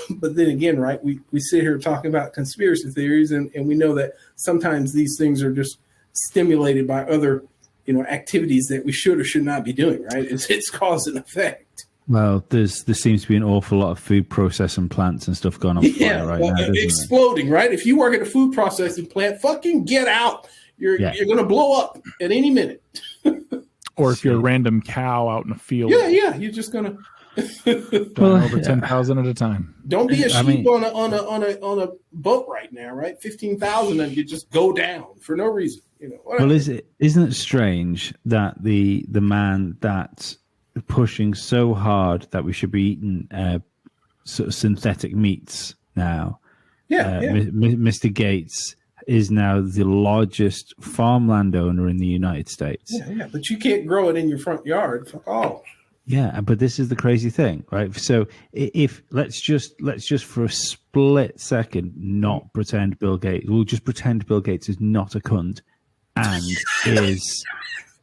but then again, right, we sit here talking about conspiracy theories and we know that sometimes these things are just stimulated by other, activities that we should or should not be doing, right? It's cause and effect. Well, there seems to be an awful lot of food processing plants and stuff going on fire right now, exploding, right? If you work at a food processing plant, fucking get out. You're going to blow up at any minute. Or if you're a random cow out in a field. Yeah, you're just going to over 10,000 at a time. Don't be a sheep on a boat right now, right? 15,000 and you just go down for no reason. Well, isn't it strange that the man that's pushing so hard that we should be eating sort of synthetic meats now? Mr. Gates is now the largest farmland owner in the United States. Yeah, but you can't grow it in your front yard. Fuck off. Yeah, but this is the crazy thing, right? So if let's just for a split second not pretend Bill Gates. We'll just pretend Bill Gates is not a cunt and is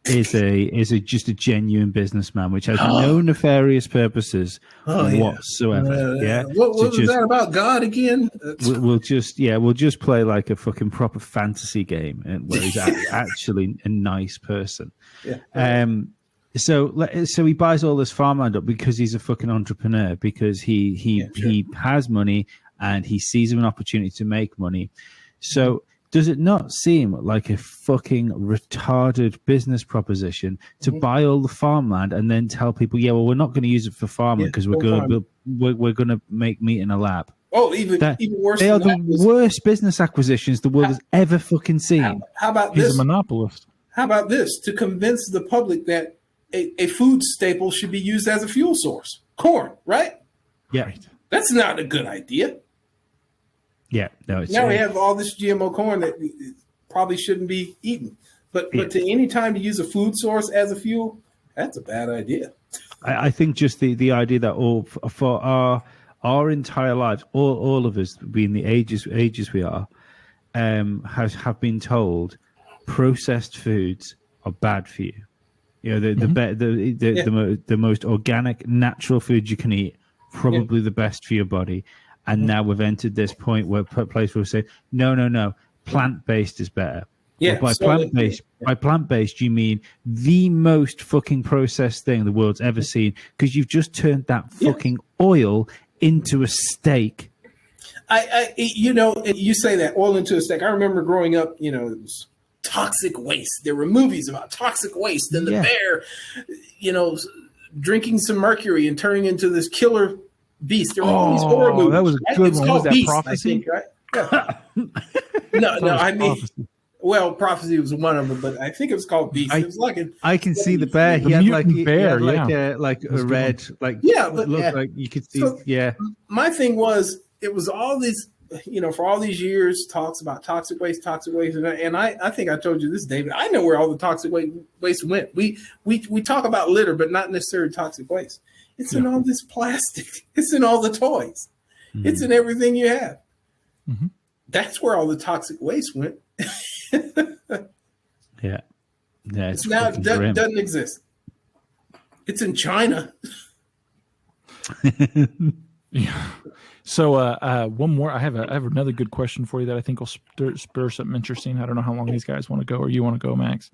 just a genuine businessman, which has no nefarious purposes whatsoever. What was that about God again? We'll just play like a fucking proper fantasy game, and where he's actually a nice person. Yeah. So he buys all this farmland up because he's a fucking entrepreneur, because he has money and he sees an opportunity to make money. So does it not seem like a fucking retarded business proposition to buy all the farmland and then tell people, we're not going to use it for farming because we're going to make meat in a lab? Oh, even worse. They are the worst business acquisitions the world has ever fucking seen. How about this? He's a monopolist. How about this? To convince the public that a food staple should be used as a fuel source. Corn, right? Yeah. Right. That's not a good idea. Yeah. No, now we have all this GMO corn that probably shouldn't be eaten. But to any time to use a food source as a fuel, that's a bad idea. I think just the idea that for our entire lives, all of us, being the ages we are, have been told processed foods are bad for you. The most organic, natural food you can eat, probably the best for your body. And now we've entered this point where place will say, no, plant-based is better. Yeah, Well, by plant-based, you mean the most fucking processed thing the world's ever seen, because you've just turned that fucking oil into a steak. You say that oil into a steak. I remember growing up, it was toxic waste. There were movies about toxic waste and the bear, drinking some mercury and turning into this killer beast. There were all these horror movies. That was a good one. Was that Beast, Prophecy? I think, right? Yeah. no, I mean, Prophecy. well, Prophecy was one of them, but I think it was called Beast. It was like I can see the bear. The He had mutant bear, a red, but like you could see. So- Yeah, my thing was, it was all these, for all these years, talks about toxic waste, and I think I told you this, David. I know where all the toxic waste went. We talk about litter, but not necessarily toxic waste. It's in all this plastic. It's in all the toys. Mm-hmm. It's in everything you have. Mm-hmm. That's where all the toxic waste went. Yeah. It's now doesn't exist. It's in China. Yeah. So one more. I have another good question for you that I think will spur something interesting. I don't know how long these guys want to go, or you want to go, Max.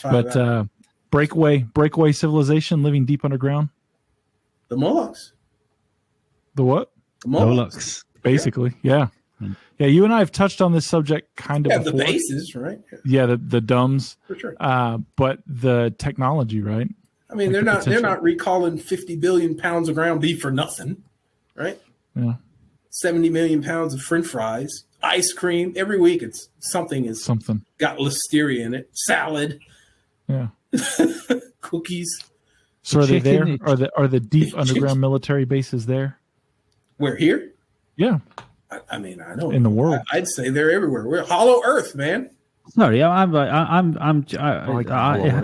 But breakaway civilization living deep underground. The Molochs. The what? The Molochs. Basically, yeah. Yeah, you and I have touched on this subject kind of before. The bases, right? Yeah, the dumbs. For sure. But the technology, right? I mean, they're not recalling 50 billion pounds of ground beef for nothing, right? Yeah. 70 million pounds of French fries, ice cream every week. It's something got listeria in it. Salad. Yeah. Cookies. So are they there? Are the deep underground military bases there? We're here? Yeah. I mean, I don't in the world. I'd say they're everywhere. We're hollow Earth, man. Sorry,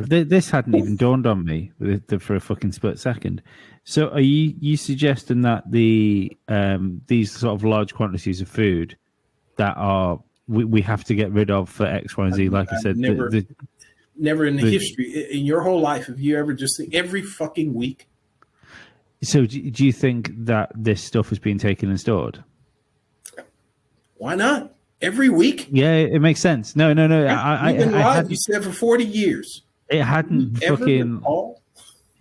this hadn't even dawned on me for a fucking split second. So are you suggesting that these sort of large quantities of food that we have to get rid of for X, Y, and Z? Like I said, never in the history in your whole life have you ever just seen every fucking week. So do you think that this stuff is being taken and stored? Why not? Every week? Yeah, it makes sense. No. You've been alive, you said, for 40 years. It hadn't fucking...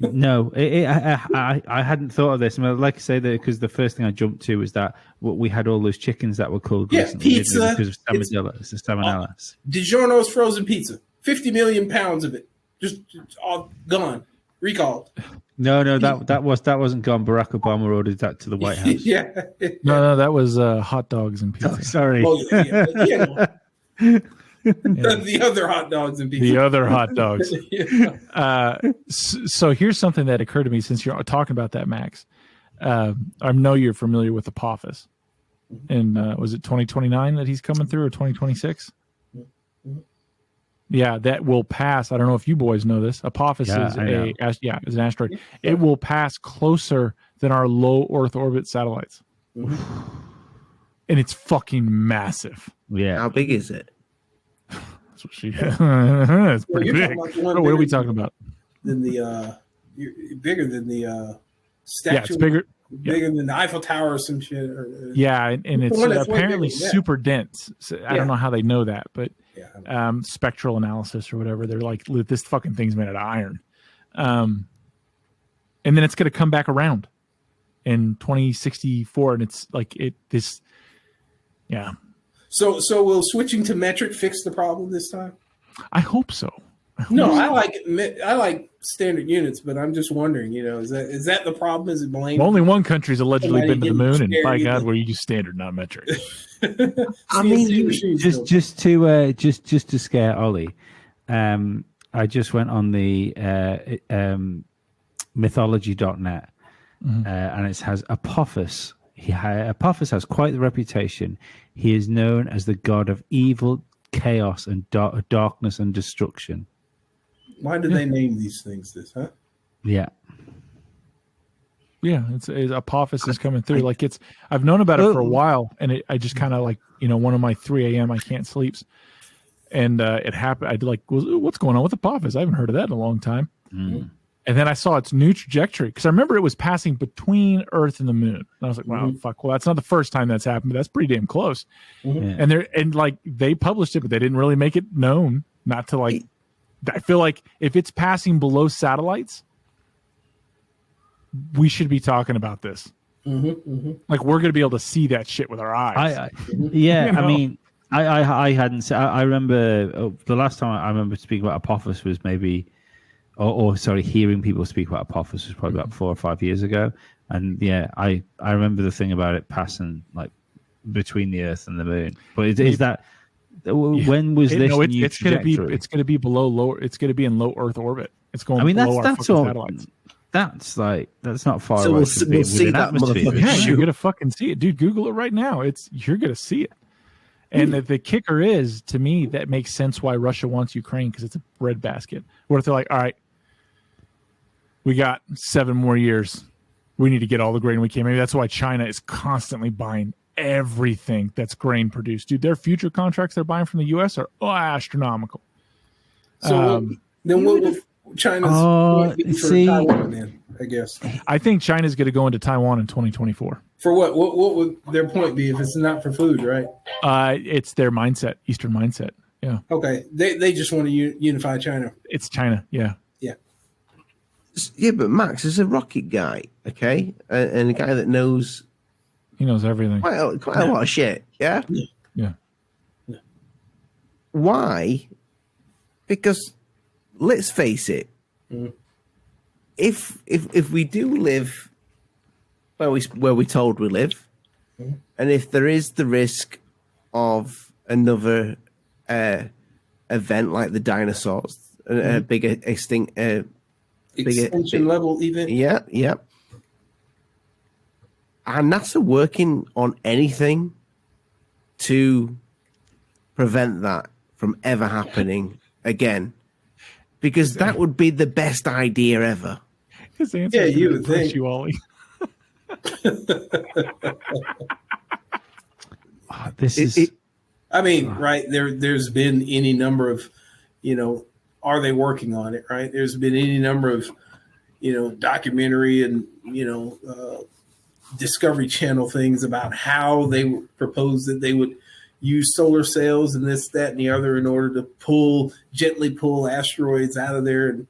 No, I hadn't thought of this. I mean, like I say, because the first thing I jumped to was that we had all those chickens that were killed recently, pizza because of salmonella. DiGiorno's frozen pizza, 50 million pounds of it, just all gone, recalled. No, that wasn't gone. Barack Obama ordered that to the White House. Yeah. No, that was hot dogs and pizza. Oh, sorry. The other hot dogs and pizza. The other hot dogs. So here's something that occurred to me since you're talking about that, Max. I know you're familiar with Apophis. And was it 2029 that he's coming through, or 2026? Yeah, that will pass. I don't know if you boys know this. Apophis is an asteroid. It will pass closer than our low Earth orbit satellites. And it's fucking massive. Yeah. How big is it? That's what she it's pretty big. What are we talking about? Bigger than the statue. Yeah, it's bigger. Bigger than the Eiffel Tower or some shit. Yeah, and it's apparently super dense. So I don't know how they know that, but spectral analysis or whatever, they're like, this fucking thing's made out of iron. And then it's going to come back around in 2064, and it's like So will switching to metric fix the problem this time? I hope so. I like standard units, but I'm just wondering, is that the problem? Is it blame? Only one country's allegedly been to the moon, and by God, we use standard, not metric. I mean, just to scare Ollie, I just went on the mythology.net, and it has Apophis. Apophis has quite the reputation. He is known as the god of evil, chaos, and darkness and destruction. Why do they name these things this, huh? Yeah. Yeah, it's Apophis is coming through. I've known about it for a while, and I just kind of one of my 3 a.m. I can't sleeps, and it happened. I'd what's going on with Apophis? I haven't heard of that in a long time. And And then I saw its new trajectory because I remember it was passing between Earth and the moon. And I was like, wow, fuck. Well, that's not the first time that's happened, but that's pretty damn close. Yeah. And like they published it, but they didn't really make it known. Not to like, I feel like if it's passing below satellites, we should be talking about this. Like we're going to be able to see that shit with our eyes. Yeah, You know? I mean, I hadn't. I remember the last time I remember speaking about Apophis was maybe, or sorry, hearing people speak about Apophis was probably about 4 or 5 years ago. And yeah, I remember the thing about it passing like between the Earth and the Moon. But is that when was this? No, new it's going to be trajectory? it's going to be below low. It's going to be in low Earth orbit. It's going. I mean, below that's our all. satellites. That's not far So away we'll from see- being we'll see within that atmosphere. motherfucker. Yeah, Sure. you're gonna fucking see it, dude. Google it right now. You're gonna see it. And the kicker is, to me, that makes sense why Russia wants Ukraine because it's a breadbasket. What if they're like, all right, we got 7 more years. We need to get all the grain we can. Maybe that's why China is constantly buying everything that's grain produced. Dude, their future contracts they're buying from the U.S. are astronomical. So then what would China's point be for see- Taiwan then, I guess? I think China's going to go into Taiwan in 2024. For what? What would their point be if it's not for food, right? It's their mindset, Eastern mindset. Yeah, Okay. They just want to unify China. it's China. Yeah. Yeah, but Max is a rocket guy, okay, and a guy that knows He knows everything. quite a lot of shit. Yeah. Yeah. Why? Because let's face it, if we do live where we told we live, and if there is the risk of another event like the dinosaurs, a bigger extinct, Extinction level event. yeah. Are NASA working on anything to prevent that from ever happening again? Because that would be the best idea ever. His answer Yeah, is you gonna would depress think. you, Ollie. This is. I mean, right, there's been any number of, are they working on it, right? There's been any number of, documentary and, Discovery Channel things about how they proposed that they would use solar sails and this, that, and the other in order to gently pull asteroids out of their,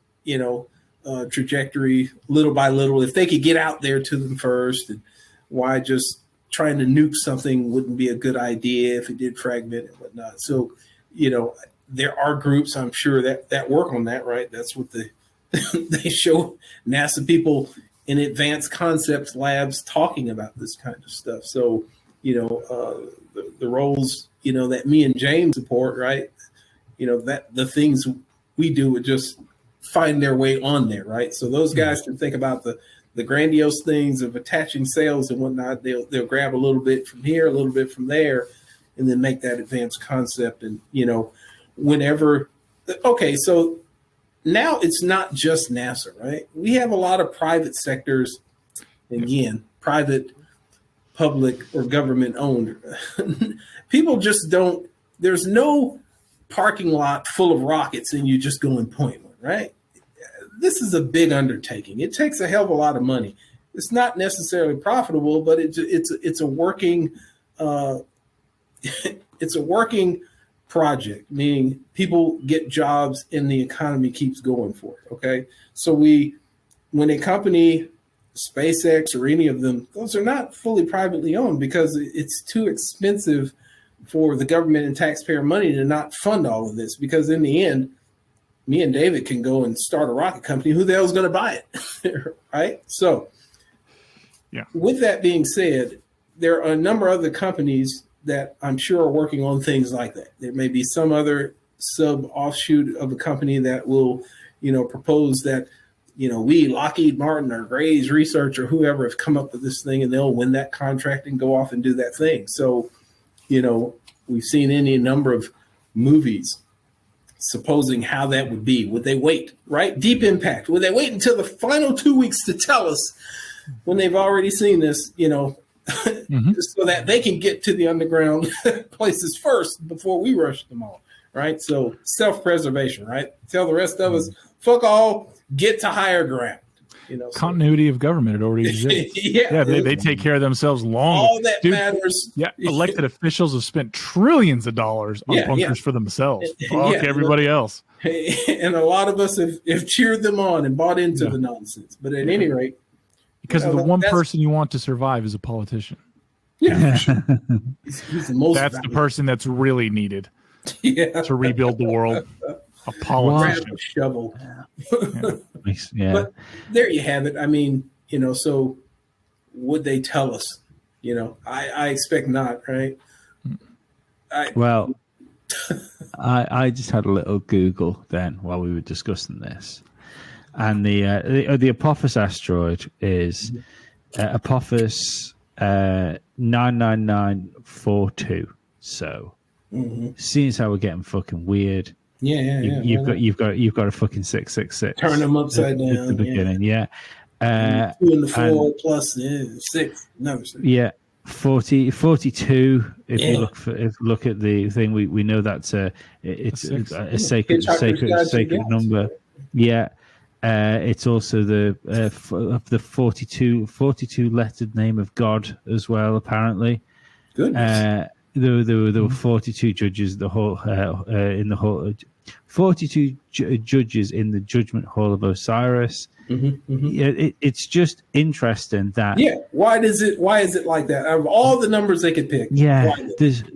trajectory little by little. If they could get out there to them first, and why just trying to nuke something wouldn't be a good idea if it did fragment and whatnot. So, there are groups, I'm sure, that work on that, right? That's what they show NASA people in advanced concepts labs talking about this kind of stuff. So, the roles, that me and James support, right? That the things we do would just find their way on there, right? So those guys can think about the grandiose things of attaching sails and whatnot. They'll grab a little bit from here, a little bit from there, and then make that advanced concept. And, whenever, okay, so now it's not just NASA, right? We have a lot of private sectors, again, private, public, or government owned. People just don't, there's no parking lot full of rockets and you just go and point one, right? This is a big undertaking. It takes a hell of a lot of money. It's not necessarily profitable, but it's a working it's a working project, meaning people get jobs and the economy keeps going for it. Okay, so when a company, SpaceX or any of them, those are not fully privately owned because it's too expensive for the government and taxpayer money to not fund all of this. Because in the end, me and David can go and start a rocket company. Who the hell is going to buy it? Right? So, yeah. With that being said, there are a number of other companies that I'm sure are working on things like that. There may be some other sub offshoot of a company that will, propose that, we, Lockheed Martin or Gray's Research or whoever have come up with this thing and they'll win that contract and go off and do that thing. So, we've seen any number of movies supposing how that would be. Would they wait, right? Deep Impact. Would they wait until the final 2 weeks to tell us when they've already seen this, so that they can get to the underground places first before we rush them all, right? So self-preservation, right? Tell the rest of us fuck all, get to higher ground. You know, so Continuity of government, it already exists. yeah, They take care of themselves long. all that Dude, matters. Yeah, elected officials have spent trillions of dollars on bunkers for themselves. Fuck everybody else. And a lot of us have cheered them on and bought into the nonsense. But at any rate, because the one person you want to survive is a politician. Yeah, for sure. He's the most. That's the person that's really needed to rebuild the world. A Grab politician. a shovel. Yeah. But there you have it. I mean, you know, so would they tell us? You know, I expect not, right? Well, I just had a little Google then while we were discussing this, and the Apophis asteroid is Apophis 99942. So, seeing as how we're getting fucking weird. You've got a fucking 666. Turn them upside down. At the beginning, 2 and the 4 plus 6. No, 6. Yeah, 42. If you look at the thing, we know that's a sacred number. Yeah, it's also the 42 lettered name of God as well. Apparently, goodness. There were 42 judges. 42 judges in the Judgment Hall of Osiris. It's just interesting that. Yeah, why is it like that? Out of all the numbers they could pick. Yeah,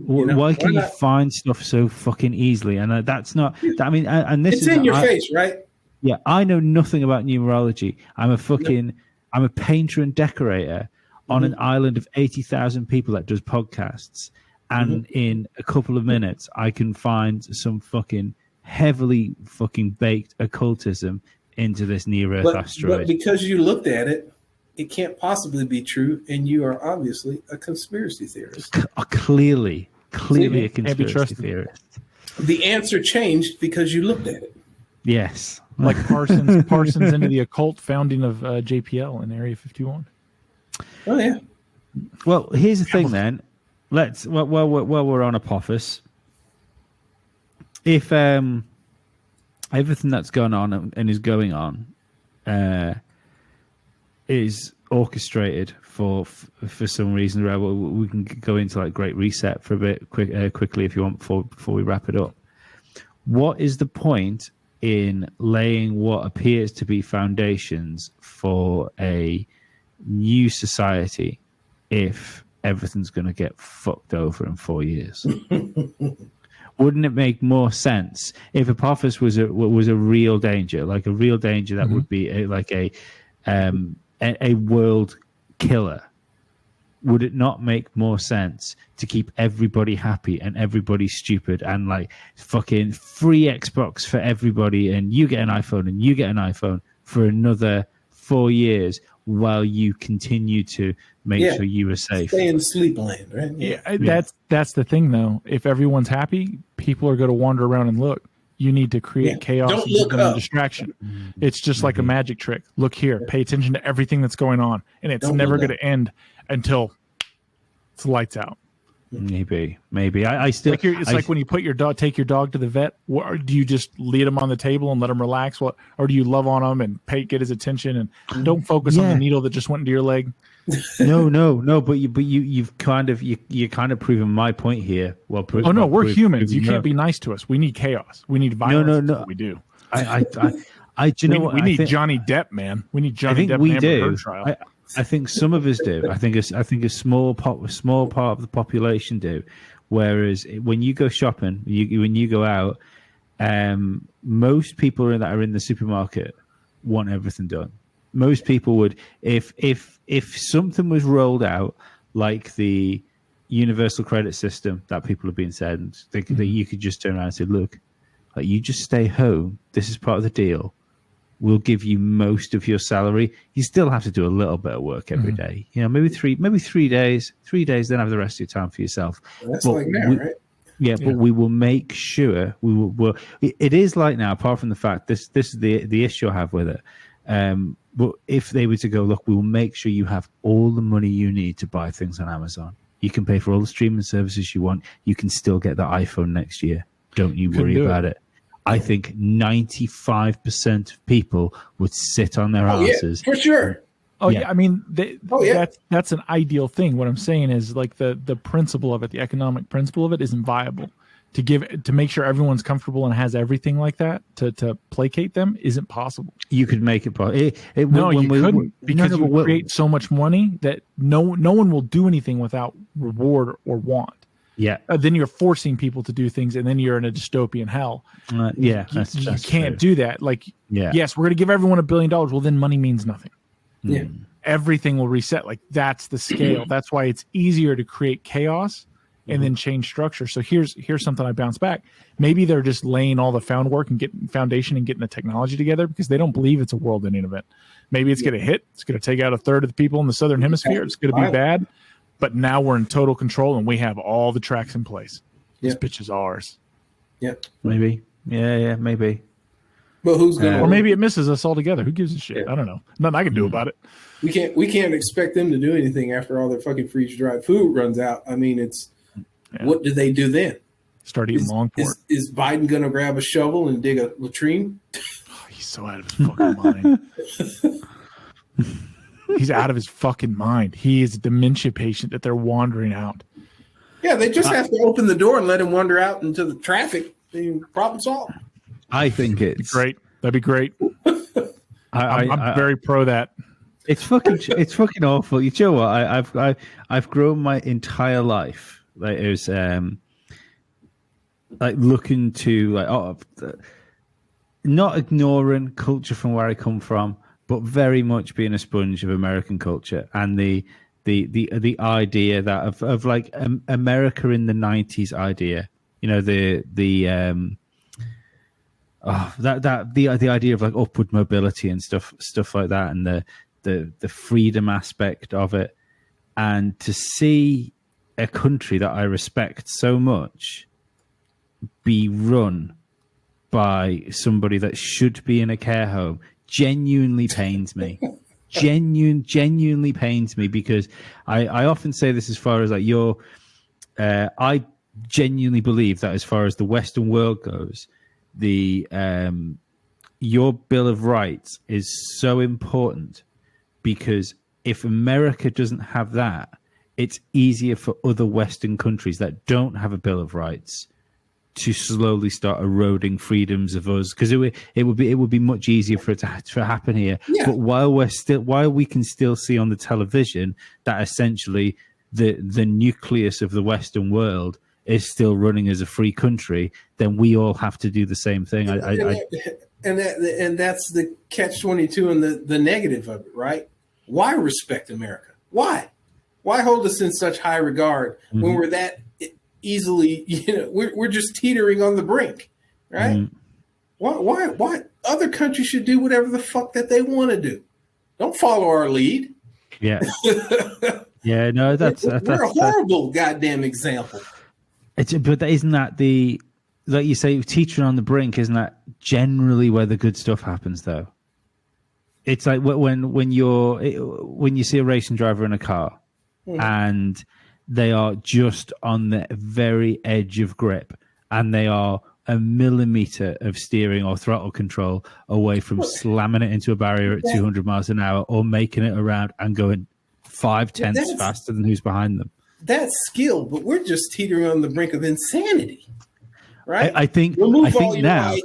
why can you find stuff so fucking easily? And that's not. I mean, and this it's in your face, right? Yeah, I know nothing about numerology. I'm a painter and decorator on an island of 80,000 people that does podcasts. And in a couple of minutes, I can find some fucking heavily fucking baked occultism into this near-Earth asteroid. But because you looked at it, it can't possibly be true, and you are obviously a conspiracy theorist. Clearly a conspiracy theorist. The answer changed because you looked at it. Yes. Like Parsons into the occult founding of JPL in Area 51. Oh, yeah. Well, here's the thing then. While we're on Apophis, if everything that's gone on and is going on is orchestrated for some reason, we can go into like Great Reset for a bit quickly if you want before we wrap it up. What is the point in laying what appears to be foundations for a new society if everything's going to get fucked over in 4 years? Wouldn't it make more sense if Apophis was a real danger, like a real danger that would be a world killer? Would it not make more sense to keep everybody happy and everybody stupid and like fucking free Xbox for everybody, and you get an iPhone and you get an iPhone for another 4 years while you continue to make sure you are safe? Stay in sleep land, right? Yeah. That's the thing, though. If everyone's happy, people are going to wander around and look. You need to create chaos Don't look and up. distraction. It's just like a magic trick. Look here. Pay attention to everything that's going on, and it's never going to end until it's lights out. Maybe. I still. It's like when you take your dog to the vet. Do you just lead him on the table and let him relax? Or do you love on him and get his attention and don't focus on the needle that just went into your leg? No. But you've kind of proven my point here. Well, we're humans. You can't be nice to us. We need chaos. We need violence. No. We do. We need Johnny Depp, man. We need Johnny Depp. We and do. Amber Heard trial. I think some of us do. I think a small part of the population do. Whereas when you go shopping, when you go out, most people that are in the supermarket want everything done. Most people would, if something was rolled out like the universal credit system that people have been said, that you could just turn around and say, look, like, you just stay home. This is part of the deal. We'll give you most of your salary. You still have to do a little bit of work every day. You know, maybe 3 days. 3 days, then have the rest of your time for yourself. That's like now, right? Yeah, but we will make sure we will. It is like now, apart from the fact this is the issue I have with it. But if they were to go, look, we will make sure you have all the money you need to buy things on Amazon. You can pay for all the streaming services you want. You can still get the iPhone next year. Don't you worry about it. I think 95% of people would sit on their asses. For sure. Oh Yeah. yeah, I mean yeah. that's an ideal thing. What I'm saying is like the principle of it, the economic principle of it, isn't viable. To make sure everyone's comfortable and has everything like that to placate them isn't possible. You could make it possible. No, you couldn't, because you would create so much money that no one will do anything without reward or want. Yeah. Then you're forcing people to do things, and then you're in a dystopian hell. Yeah, you can't do that. Like, Yeah. yes, we're going to give everyone $1 billion. Well, then money means nothing. Yeah. Everything will reset. Like, that's the scale. That's why it's easier to create chaos and then change structure. So here's something I bounce back. Maybe they're just laying all the foundation and getting the technology together because they don't believe it's a world-ending event. Maybe it's going to hit. It's going to take out a third of the people in the southern hemisphere. It's going to be bad. But now we're in total control and we have all the tracks in place. This bitch is ours. Yeah. Maybe. Yeah, maybe. But who's going to... Or maybe it misses us altogether. Who gives a shit? I don't know. Nothing I can do about it. We can't expect them to do anything after all their fucking freeze-dried food runs out. I mean, it's... Yeah. What do they do then? Start eating long pork. Is Biden going to grab a shovel and dig a latrine? Oh, he's so out of his fucking mind. He's out of his fucking mind. He is a dementia patient that they're wandering out. Yeah, they just have to open the door and let him wander out into the traffic. Problem solved. I think it's great. That'd be great. I'm very pro that. It's fucking awful. You know what? I've grown my entire life. Like it was like looking to not ignoring culture from where I come from, but very much being a sponge of American culture and the idea that of like America in the 90s idea, you know, the idea of like upward mobility and stuff like that, and the freedom aspect of it, and to see a country that I respect so much be run by somebody that should be in a care home genuinely pains me. Genuinely pains me, because I often say this as far as like I genuinely believe that as far as the Western world goes, your Bill of Rights is so important, because if America doesn't have that, it's easier for other Western countries that don't have a Bill of Rights to slowly start eroding freedoms of us, because it would be much easier for it to happen here. Yeah. But while we can still see on the television that essentially the nucleus of the Western world is still running as a free country, then we all have to do the same thing. And that's the catch-22 and the negative of it, right? Why respect America? Why hold us in such high regard when we're that easily, we're just teetering on the brink, right? Why other countries should do whatever the fuck that they want to do? Don't follow our lead. Yeah. Yeah, no, we're a horrible goddamn example. But isn't that like you say, teetering on the brink? Isn't that generally where the good stuff happens, though? It's like when you see a racing driver in a car and they are just on the very edge of grip and they are a millimeter of steering or throttle control away from slamming it into a barrier at 200 miles an hour or making it around and going 5/10 faster than who's behind them. That's skill, but we're just teetering on the brink of insanity. Right. I think now.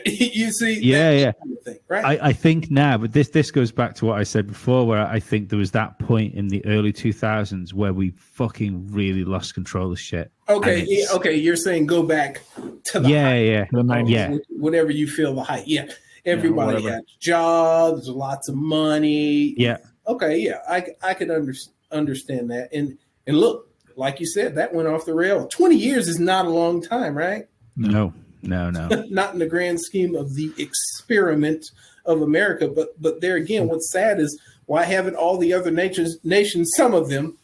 You see. Yeah. Kind of thing, right. I think now, but this goes back to what I said before, where I think there was that point in the early 2000s where we fucking really lost control of shit. Okay. Okay. You're saying go back to the height. The 90s. Whatever you feel the height. Yeah. Everybody had jobs, lots of money. Yeah. Okay. Yeah. I could understand that. And look, like you said, that went off the rail. 20 years is not a long time, right? No. Not in the grand scheme of the experiment of America. But there again, what's sad is why haven't all the other nations, some of them,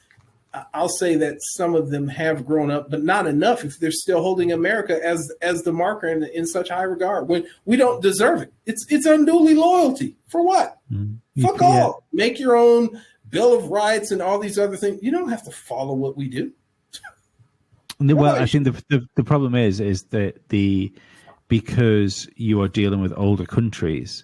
I'll say that some of them have grown up, but not enough if they're still holding America as the marker in such high regard when we don't deserve it. It's unduly loyalty. For what? Fuck all. Make your own Bill of Rights and all these other things. You don't have to follow what we do. Well, I think the problem is that because you are dealing with older countries,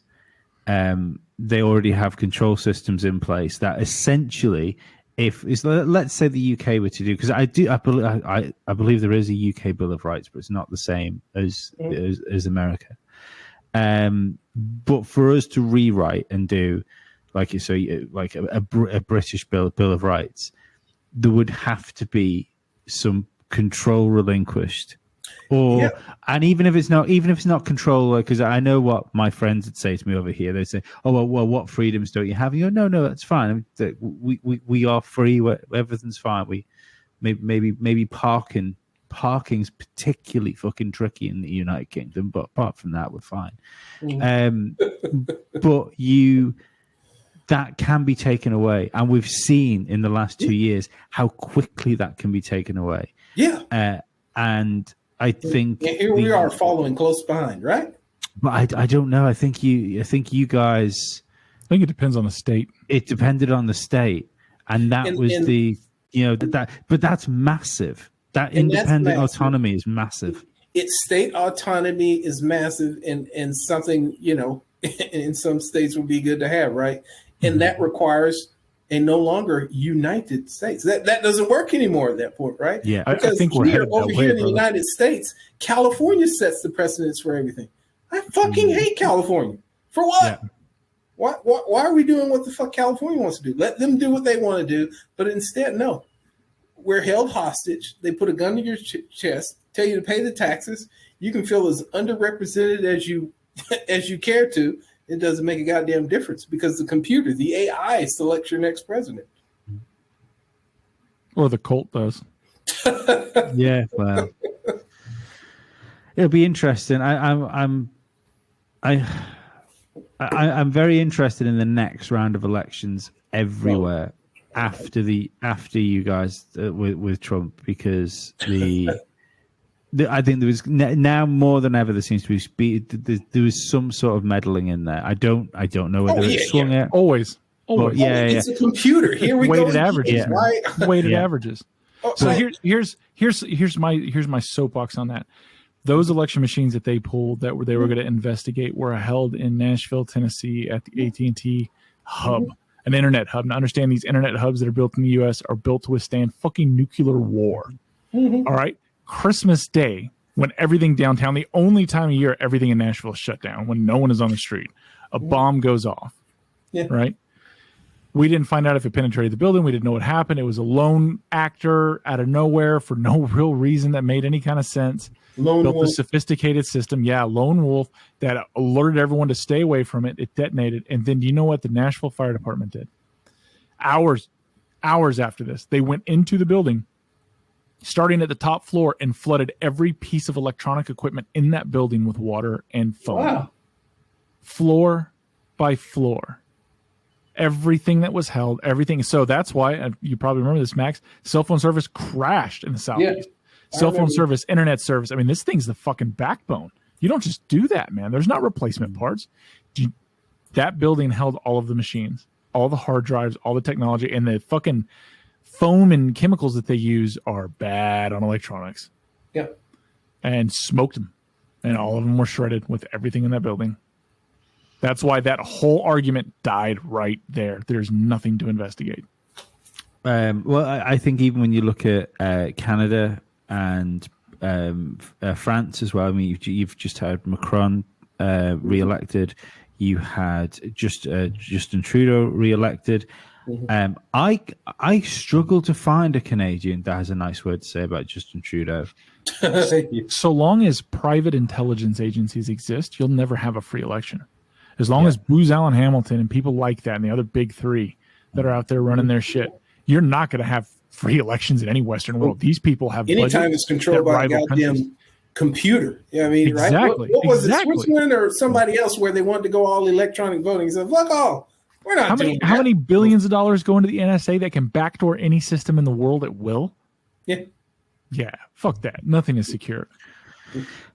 they already have control systems in place that essentially, let's say the UK were to do, because I believe there is a UK Bill of Rights, but it's not the same as America. But for us to rewrite and do like a British Bill of Rights, there would have to be some control relinquished. And even if it's not control, because I know what my friends would say to me over here. They say, "Oh well, what freedoms don't you have?" And you go, "No, that's fine. I mean, we are free. Everything's fine. We maybe parking's particularly fucking tricky in the United Kingdom, but apart from that, we're fine." But that can be taken away, and we've seen in the last 2 years how quickly that can be taken away. Yeah, and I think here we are following close behind, right? But I don't know. I think you guys. I think it depends on the state. It depended on the state, and that but that's massive. That independent autonomy is massive. Its state autonomy is massive, and something in some states would be good to have, right? And that requires a no longer United States. That doesn't work anymore at that point, right? Yeah, because I think we're headed over that here way, in the United States, California sets the precedence for everything. I fucking hate California. For what? Yeah. Why are we doing what the fuck California wants to do? Let them do what they want to do, but instead, no. We're held hostage. They put a gun to your chest, tell you to pay the taxes. You can feel as underrepresented as you care to. It doesn't make a goddamn difference because the computer, the AI, selects your next president. Or the cult does. Yeah, well, it'll be interesting. I'm very interested in the next round of elections everywhere after you guys with Trump, because I think there was now more than ever there seems to be there was some sort of meddling in there. I don't know whether it's swung it. Always. It's a computer. Here we weighted go. Averages, right? Weighted averages. So here's my soapbox on that. Those election machines that they pulled that they were going to investigate were held in Nashville, Tennessee, at the AT&T hub, an internet hub. Now, understand these internet hubs that are built in the U.S. are built to withstand fucking nuclear war. All right. Christmas Day, when everything downtown, the only time of year everything in Nashville is shut down, when no one is on the street, a bomb goes off. Yeah. Right? We didn't find out if it penetrated the building. We didn't know what happened. It was a lone actor out of nowhere for no real reason that made any kind of sense. Built a sophisticated system. Yeah, lone wolf that alerted everyone to stay away from it. It detonated. And then do you know what the Nashville Fire Department did? Hours after this, they went into the building, starting at the top floor, and flooded every piece of electronic equipment in that building with water and foam. Wow. Floor by floor. Everything that was held, everything. So that's why, you probably remember this, Max, cell phone service crashed in the Southeast. Yeah, cell phone service, internet service. I mean, this thing's the fucking backbone. You don't just do that, man. There's not replacement parts. That building held all of the machines, all the hard drives, all the technology, and the fucking foam and chemicals that they use are bad on electronics. Yeah. And smoked them. And all of them were shredded with everything in that building. That's why that whole argument died right there. There's nothing to investigate. Well, I think even when you look at Canada and France as well, I mean, you've just had Macron re-elected. You had Justin Trudeau re-elected. I struggle to find a Canadian that has a nice word to say about Justin Trudeau. So long as private intelligence agencies exist, you'll never have a free election. As long as Booz Allen Hamilton and people like that and the other big three that are out there running their shit, you're not going to have free elections in any Western world. These people have anytime it's controlled by a goddamn computer. Yeah, I mean, exactly. Right? What was it, Switzerland or somebody else where they wanted to go all electronic voting? So fuck all. We're not doing that. How many billions of dollars go into the NSA that can backdoor any system in the world at will? Yeah. Yeah, fuck that. Nothing is secure.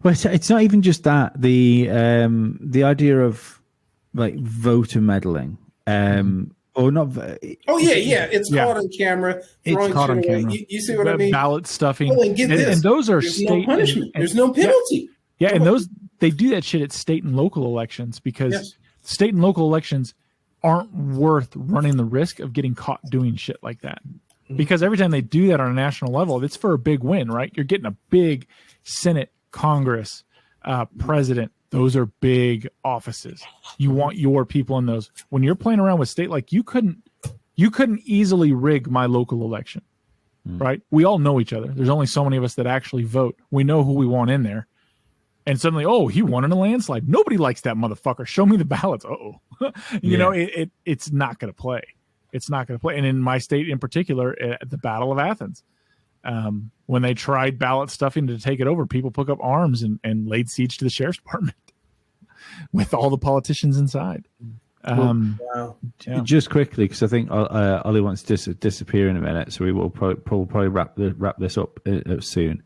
Well, it's not even just that. The idea of like voter meddling, or not. It's caught on camera. It's caught on camera. You see what I mean? Ballot stuffing. Oh, and get this. And those are There's no punishment. There's no penalty. Yeah, and they do that shit at state and local elections because Yes. state and local elections aren't worth running the risk of getting caught doing shit like that. Because every time they do that on a national level, it's for a big win, right? You're getting a big Senate, Congress, president. Those are big offices. You want your people in those. When you're playing around with state, like you couldn't easily rig my local election, right? We all know each other. There's only so many of us that actually vote. We know who we want in there. And suddenly, oh, he won in a landslide. Nobody likes that motherfucker. Show me the ballots. You know, it's not going to play. It's not going to play. And in my state in particular, at the Battle of Athens, when they tried ballot stuffing to take it over, people took up arms and laid siege to the sheriff's department with all the politicians inside. Wow. Yeah. Just quickly, because I think Ollie wants to disappear in a minute, so we will probably wrap this up soon.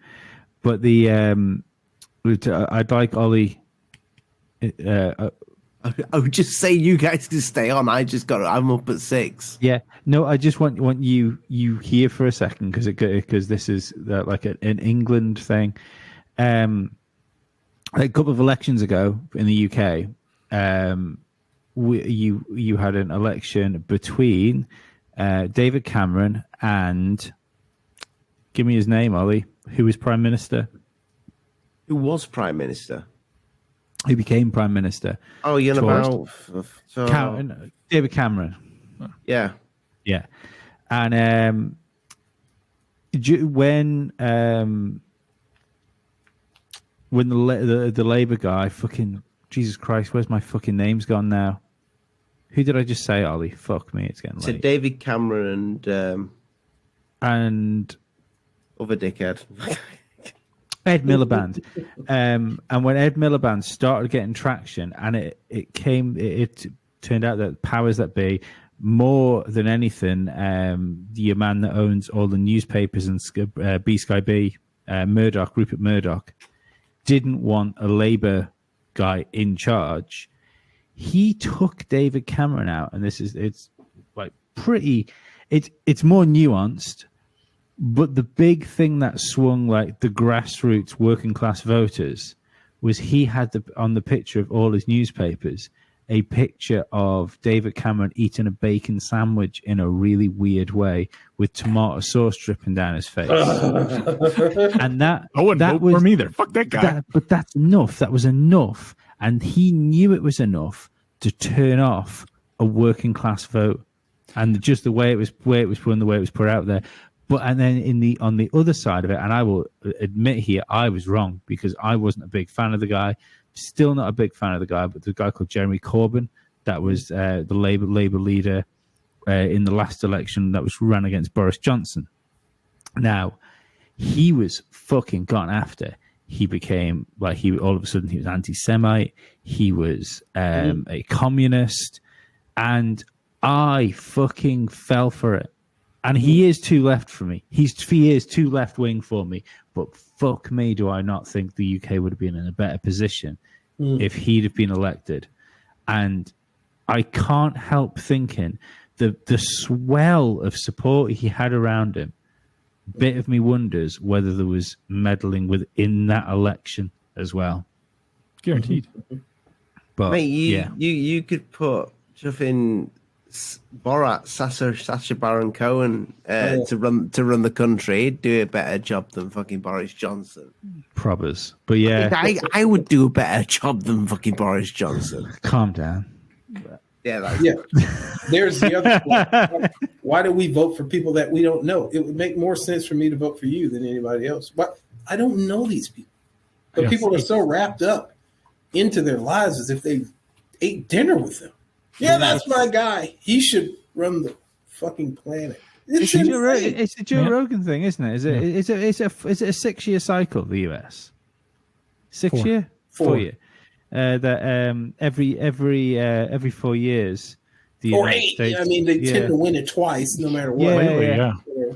But I'd like Ollie. I would just say you guys can stay on. I'm up at 6. Yeah, no, I just want you here for a second because this is like an England thing. A couple of elections ago in the UK, you had an election between David Cameron and, give me his name, Ollie, who was Prime Minister. Who was Prime Minister? Who became Prime Minister? Oh, you're about David Cameron. Yeah. Yeah, and when the Labour guy, fucking Jesus Christ, where's my fucking name's gone now? Who did I just say, Ollie? Fuck me, it's getting late. So David Cameron and other dickhead. Ed Miliband. And when Ed Miliband started getting traction, and it turned out that powers that be, more than anything, your man that owns all the newspapers and B-Sky B, Rupert Murdoch, didn't want a Labour guy in charge. He took David Cameron out, and it's like pretty. It's more nuanced. But the big thing that swung like the grassroots working class voters was he had on the picture of all his newspapers a picture of David Cameron eating a bacon sandwich in a really weird way with tomato sauce dripping down his face. And that vote was for me either. Fuck that guy. But that's enough. That was enough. And he knew it was enough to turn off a working class vote. And just the way it was run, the way it was put out there. And then on the other side of it, and I will admit here, I was wrong because I wasn't a big fan of the guy. Still not a big fan of the guy, but the guy called Jeremy Corbyn, that was the Labour leader in the last election that was ran against Boris Johnson. Now, he was fucking gone after. He became all of a sudden he was anti-Semite. He was a communist, and I fucking fell for it. And he is too left for me. He is too left wing for me. But fuck me, do I not think the UK would have been in a better position if he'd have been elected. And I can't help thinking the swell of support he had around him. Bit of me wonders whether there was meddling within that election as well. Guaranteed. But mate, you could put stuff in Borat, Sacha Baron Cohen to run the country. He'd do a better job than fucking Boris Johnson. Probbers. But yeah, I would do a better job than fucking Boris Johnson. Calm down. Yeah. There's the other one. Why do we vote for people that we don't know? It would make more sense for me to vote for you than anybody else. But I don't know these people. But people are so wrapped up into their lives as if they ate dinner with them. Yeah, that's my guy. He should run the fucking planet. It's a Joe Rogan thing, isn't it? Is it a 6-year cycle? The US 6 year, 4 year. That every 4 years, the United States. I mean, they tend to win it twice, no matter what. Yeah.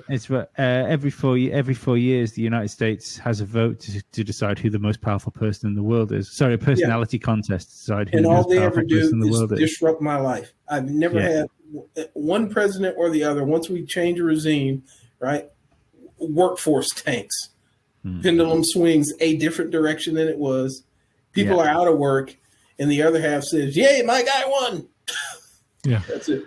It's every 4 years, the United States has a vote to decide who the most powerful person in the world is. Sorry, a personality contest to decide who the most powerful person in the world is. Disrupt my life. I've never had one president or the other. Once we change a regime, right? Workforce tanks. Pendulum swings a different direction than it was. People are out of work, and the other half says, "Yay, my guy won." Yeah, That's it.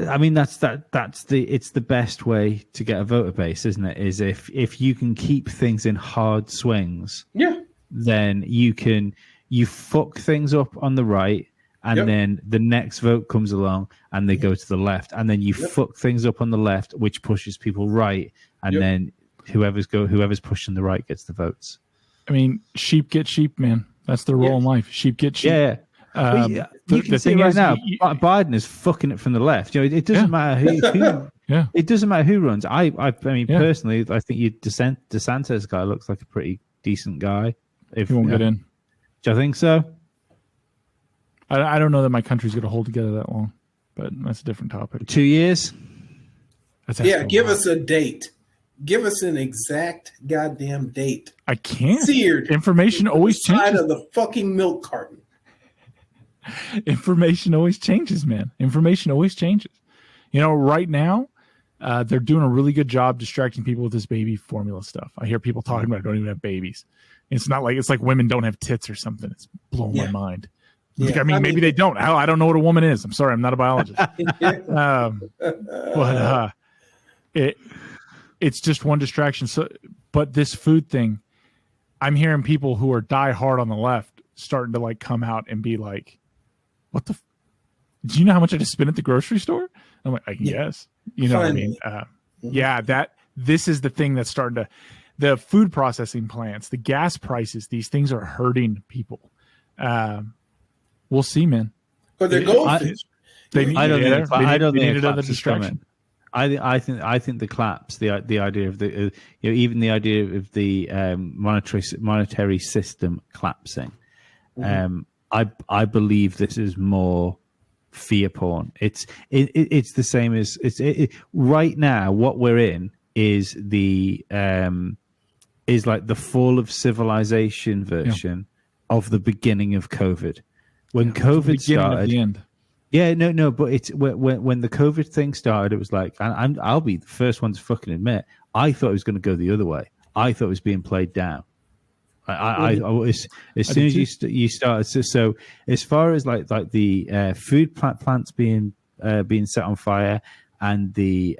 I mean, it's the best way to get a voter base, isn't it? Is if you can keep things in hard swings, Yeah. then you fuck things up on the right, and then the next vote comes along and they go to the left, and then you fuck things up on the left, which pushes people right, and then whoever's pushing the right gets the votes. I mean, sheep get sheep, man. That's their role in life. Sheep get sheep. Yeah. You can see right now, Biden is fucking it from the left. You know, it doesn't matter who it doesn't matter who runs. I mean, personally, I think DeSantis guy looks like a pretty decent guy. If he won't get in, do you think so? I don't know that my country's going to hold together that long, but that's a different topic. 2 years. Give us a date. Give us an exact goddamn date. I can't. Seared. Information always changes. Side of the fucking milk carton. Information always changes, man. Information always changes. You know, right now, they're doing a really good job distracting people with this baby formula stuff. I hear people talking about don't even have babies. It's not like it's like women don't have tits or something. It's blowing my mind. I mean, maybe they don't. I don't know what a woman is. I'm sorry, I'm not a biologist. It's just one distraction. So, but this food thing, I'm hearing people who are die hard on the left starting to like come out and be like, "What the? Do you know how much I just spent at the grocery store?" I'm like, "I guess." You know what I mean? This is the thing that's starting to. The food processing plants, the gas prices, these things are hurting people. We'll see, man. But they're goldfish. I don't think another distraction. I think the collapse, the idea of the even the idea of the monetary system collapsing. I believe this is more fear porn. It's the same as right now. What we're in is is like the fall of civilization version of the beginning of COVID. When COVID started, the end. Yeah, no, but it's when the COVID thing started, it was like, and I'll be the first one to fucking admit, I thought it was going to go the other way. I thought it was being played down. As soon as you started, so as far as like the food plants being set on fire and the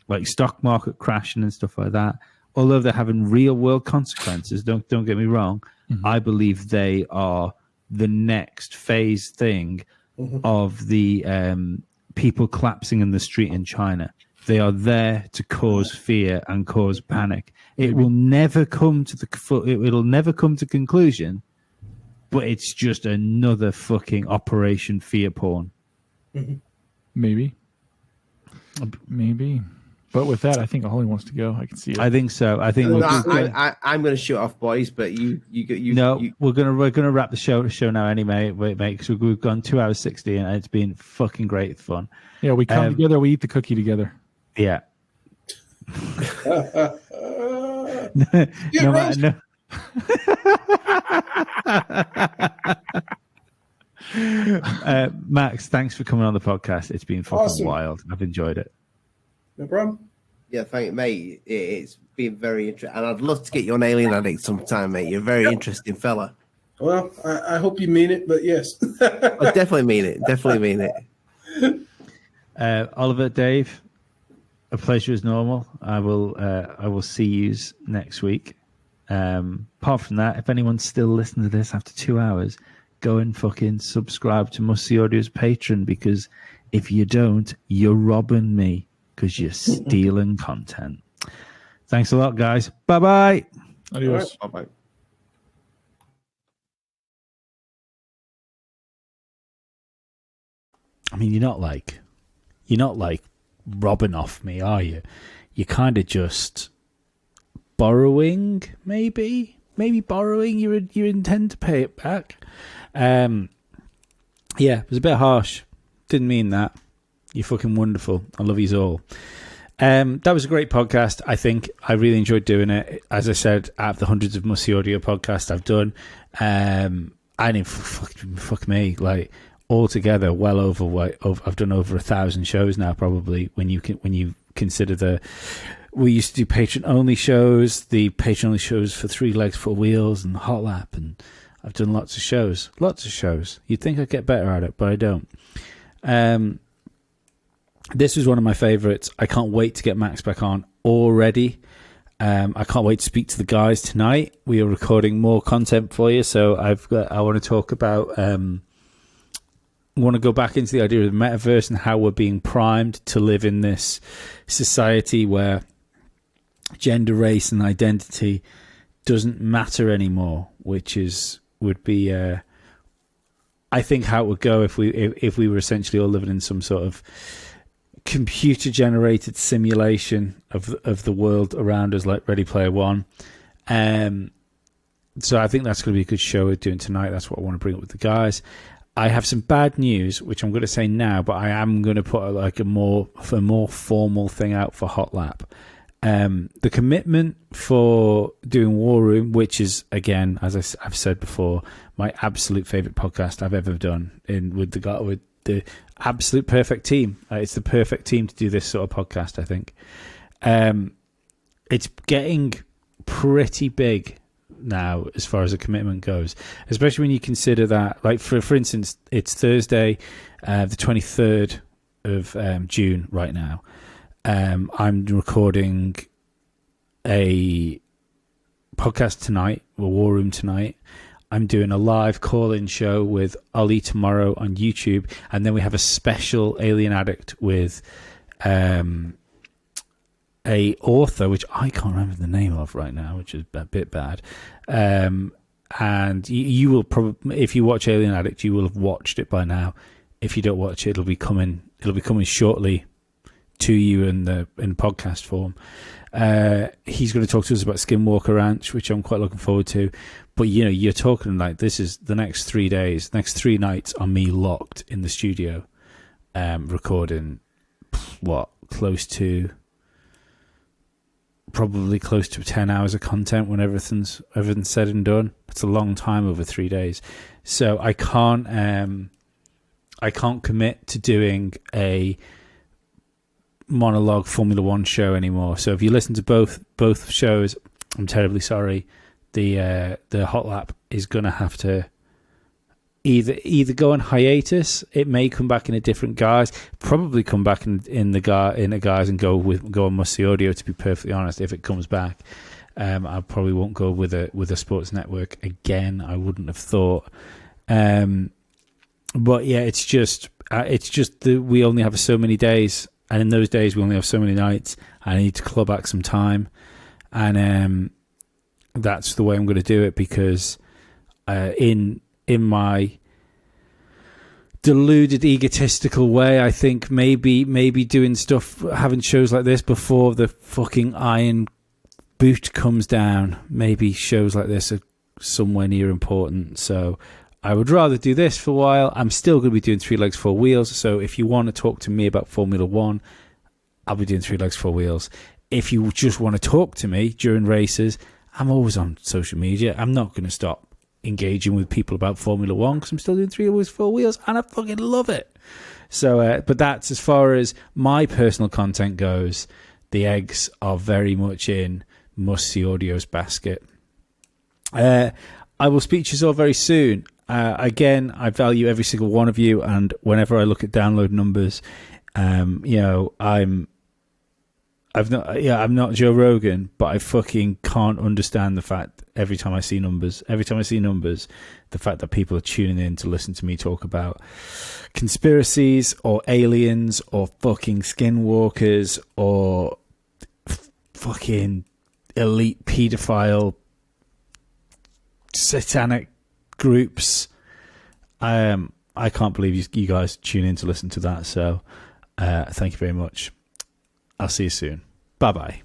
like stock market crashing and stuff like that, although they're having real world consequences, don't get me wrong, I believe they are the next phase thing of the people collapsing in the street in China. They are there to cause fear and cause panic. It will never come to it'll never come to conclusion, but it's just another fucking Operation Fear Porn. Maybe. But with that, I think Holly wants to go. I can see it. I think so. I think I'm going to shoot off, boys. But you. We're gonna wrap the show now anyway, mate. Because we've gone 2 hours 60, and it's been fucking great fun. Yeah, we come together. We eat the cookie together. Yeah. Max, thanks for coming on the podcast. It's been fucking wild. I've enjoyed it. No problem. Yeah, thank you, mate. It's been very interesting, and I'd love to get you on Alien Addict sometime, mate. You're a very interesting fella. Well, I hope you mean it, but yes. I definitely mean it. Definitely mean it. Oliver, Dave, a pleasure as normal. I will see you next week. Apart from that, if anyone's still listening to this after 2 hours, go and fucking subscribe to Must See Audio's Patreon, because if you don't, you're robbing me. Because you're stealing content. Thanks a lot, guys. Bye-bye. Adios. Right. Bye-bye. I mean, you're not like robbing off me, are you? You're kind of just borrowing, maybe borrowing. You intend to pay it back. Yeah, it was a bit harsh. Didn't mean that. You're fucking wonderful. I love you all. That was a great podcast. I think I really enjoyed doing it. As I said, out of the hundreds of Must See Audio podcasts I've done, I didn't fuck me. Like altogether, well over. I've done over 1,000 shows now. Probably when you consider we used to do patron only shows. The patron only shows for 3 Legs 4 Wheels and Hot Lap, and I've done lots of shows. You'd think I'd get better at it, but I don't. This was one of my favourites. I can't wait to get Max back on already. I can't wait to speak to the guys tonight. We are recording more content for you, so I want to talk about. Want to go back into the idea of the metaverse and how we're being primed to live in this society where gender, race, and identity doesn't matter anymore, which would be, I think, how it would go if we were essentially all living in some sort of computer generated simulation of the world around us, like Ready Player One. So I think that's going to be a good show we're doing tonight. That's what I want to bring up with the guys. I have some bad news, which I'm going to say now, but I am going to put a more formal thing out for Hot Lap. The commitment for doing War Room, which is, again, as I've said before, my absolute favorite podcast I've ever done, with the absolute perfect team. It's the perfect team to do this sort of podcast, I think. It's getting pretty big now as far as a commitment goes, especially when you consider that, like, for instance, it's Thursday, the 23rd of June right now. I'm recording a podcast tonight, a War Room tonight. I'm doing a live call-in show with Ollie tomorrow on YouTube, and then we have a special Alien Addict with a author, which I can't remember the name of right now, which is a bit bad. And you will probably, if you watch Alien Addict, you will have watched it by now. If you don't watch it, it'll be coming shortly to you in podcast form. He's going to talk to us about Skinwalker Ranch, which I'm quite looking forward to. But you're talking like this is the next 3 days, next 3 nights are me locked in the studio, recording probably close to 10 hours of content when everything's said and done. It's a long time over 3 days. So I can't commit to doing a monologue Formula One show anymore. So if you listen to both shows, I'm terribly sorry. The Hot Lap is going to have to either go on hiatus. It may come back in a different guise. Probably come back in a guise and go on Must See Audio. To be perfectly honest, if it comes back, I probably won't go with a sports network again. I wouldn't have thought. But yeah, it's just that we only have so many days, and in those days we only have so many nights. I need to claw back some time, and that's the way I'm going to do it, because in my deluded, egotistical way, I think maybe doing stuff, having shows like this before the fucking iron boot comes down, maybe shows like this are somewhere near important. So I would rather do this for a while. I'm still going to be doing 3 Legs 4 Wheels. So if you want to talk to me about Formula One, I'll be doing 3 Legs 4 Wheels. If you just want to talk to me during races, I'm always on social media. I'm not going to stop engaging with people about Formula One because I'm still doing 3 Legs 4 Wheels and I fucking love it. So, but that's as far as my personal content goes. The eggs are very much in Must See Audio's basket. I will speak to you all very soon. Again, I value every single one of you, and whenever I look at download numbers, I'm not Joe Rogan, but I fucking can't understand the fact every time I see numbers, the fact that people are tuning in to listen to me talk about conspiracies or aliens or fucking skinwalkers or fucking elite pedophile satanic groups. I can't believe you guys tune in to listen to that. So thank you very much. I'll see you soon. Bye-bye.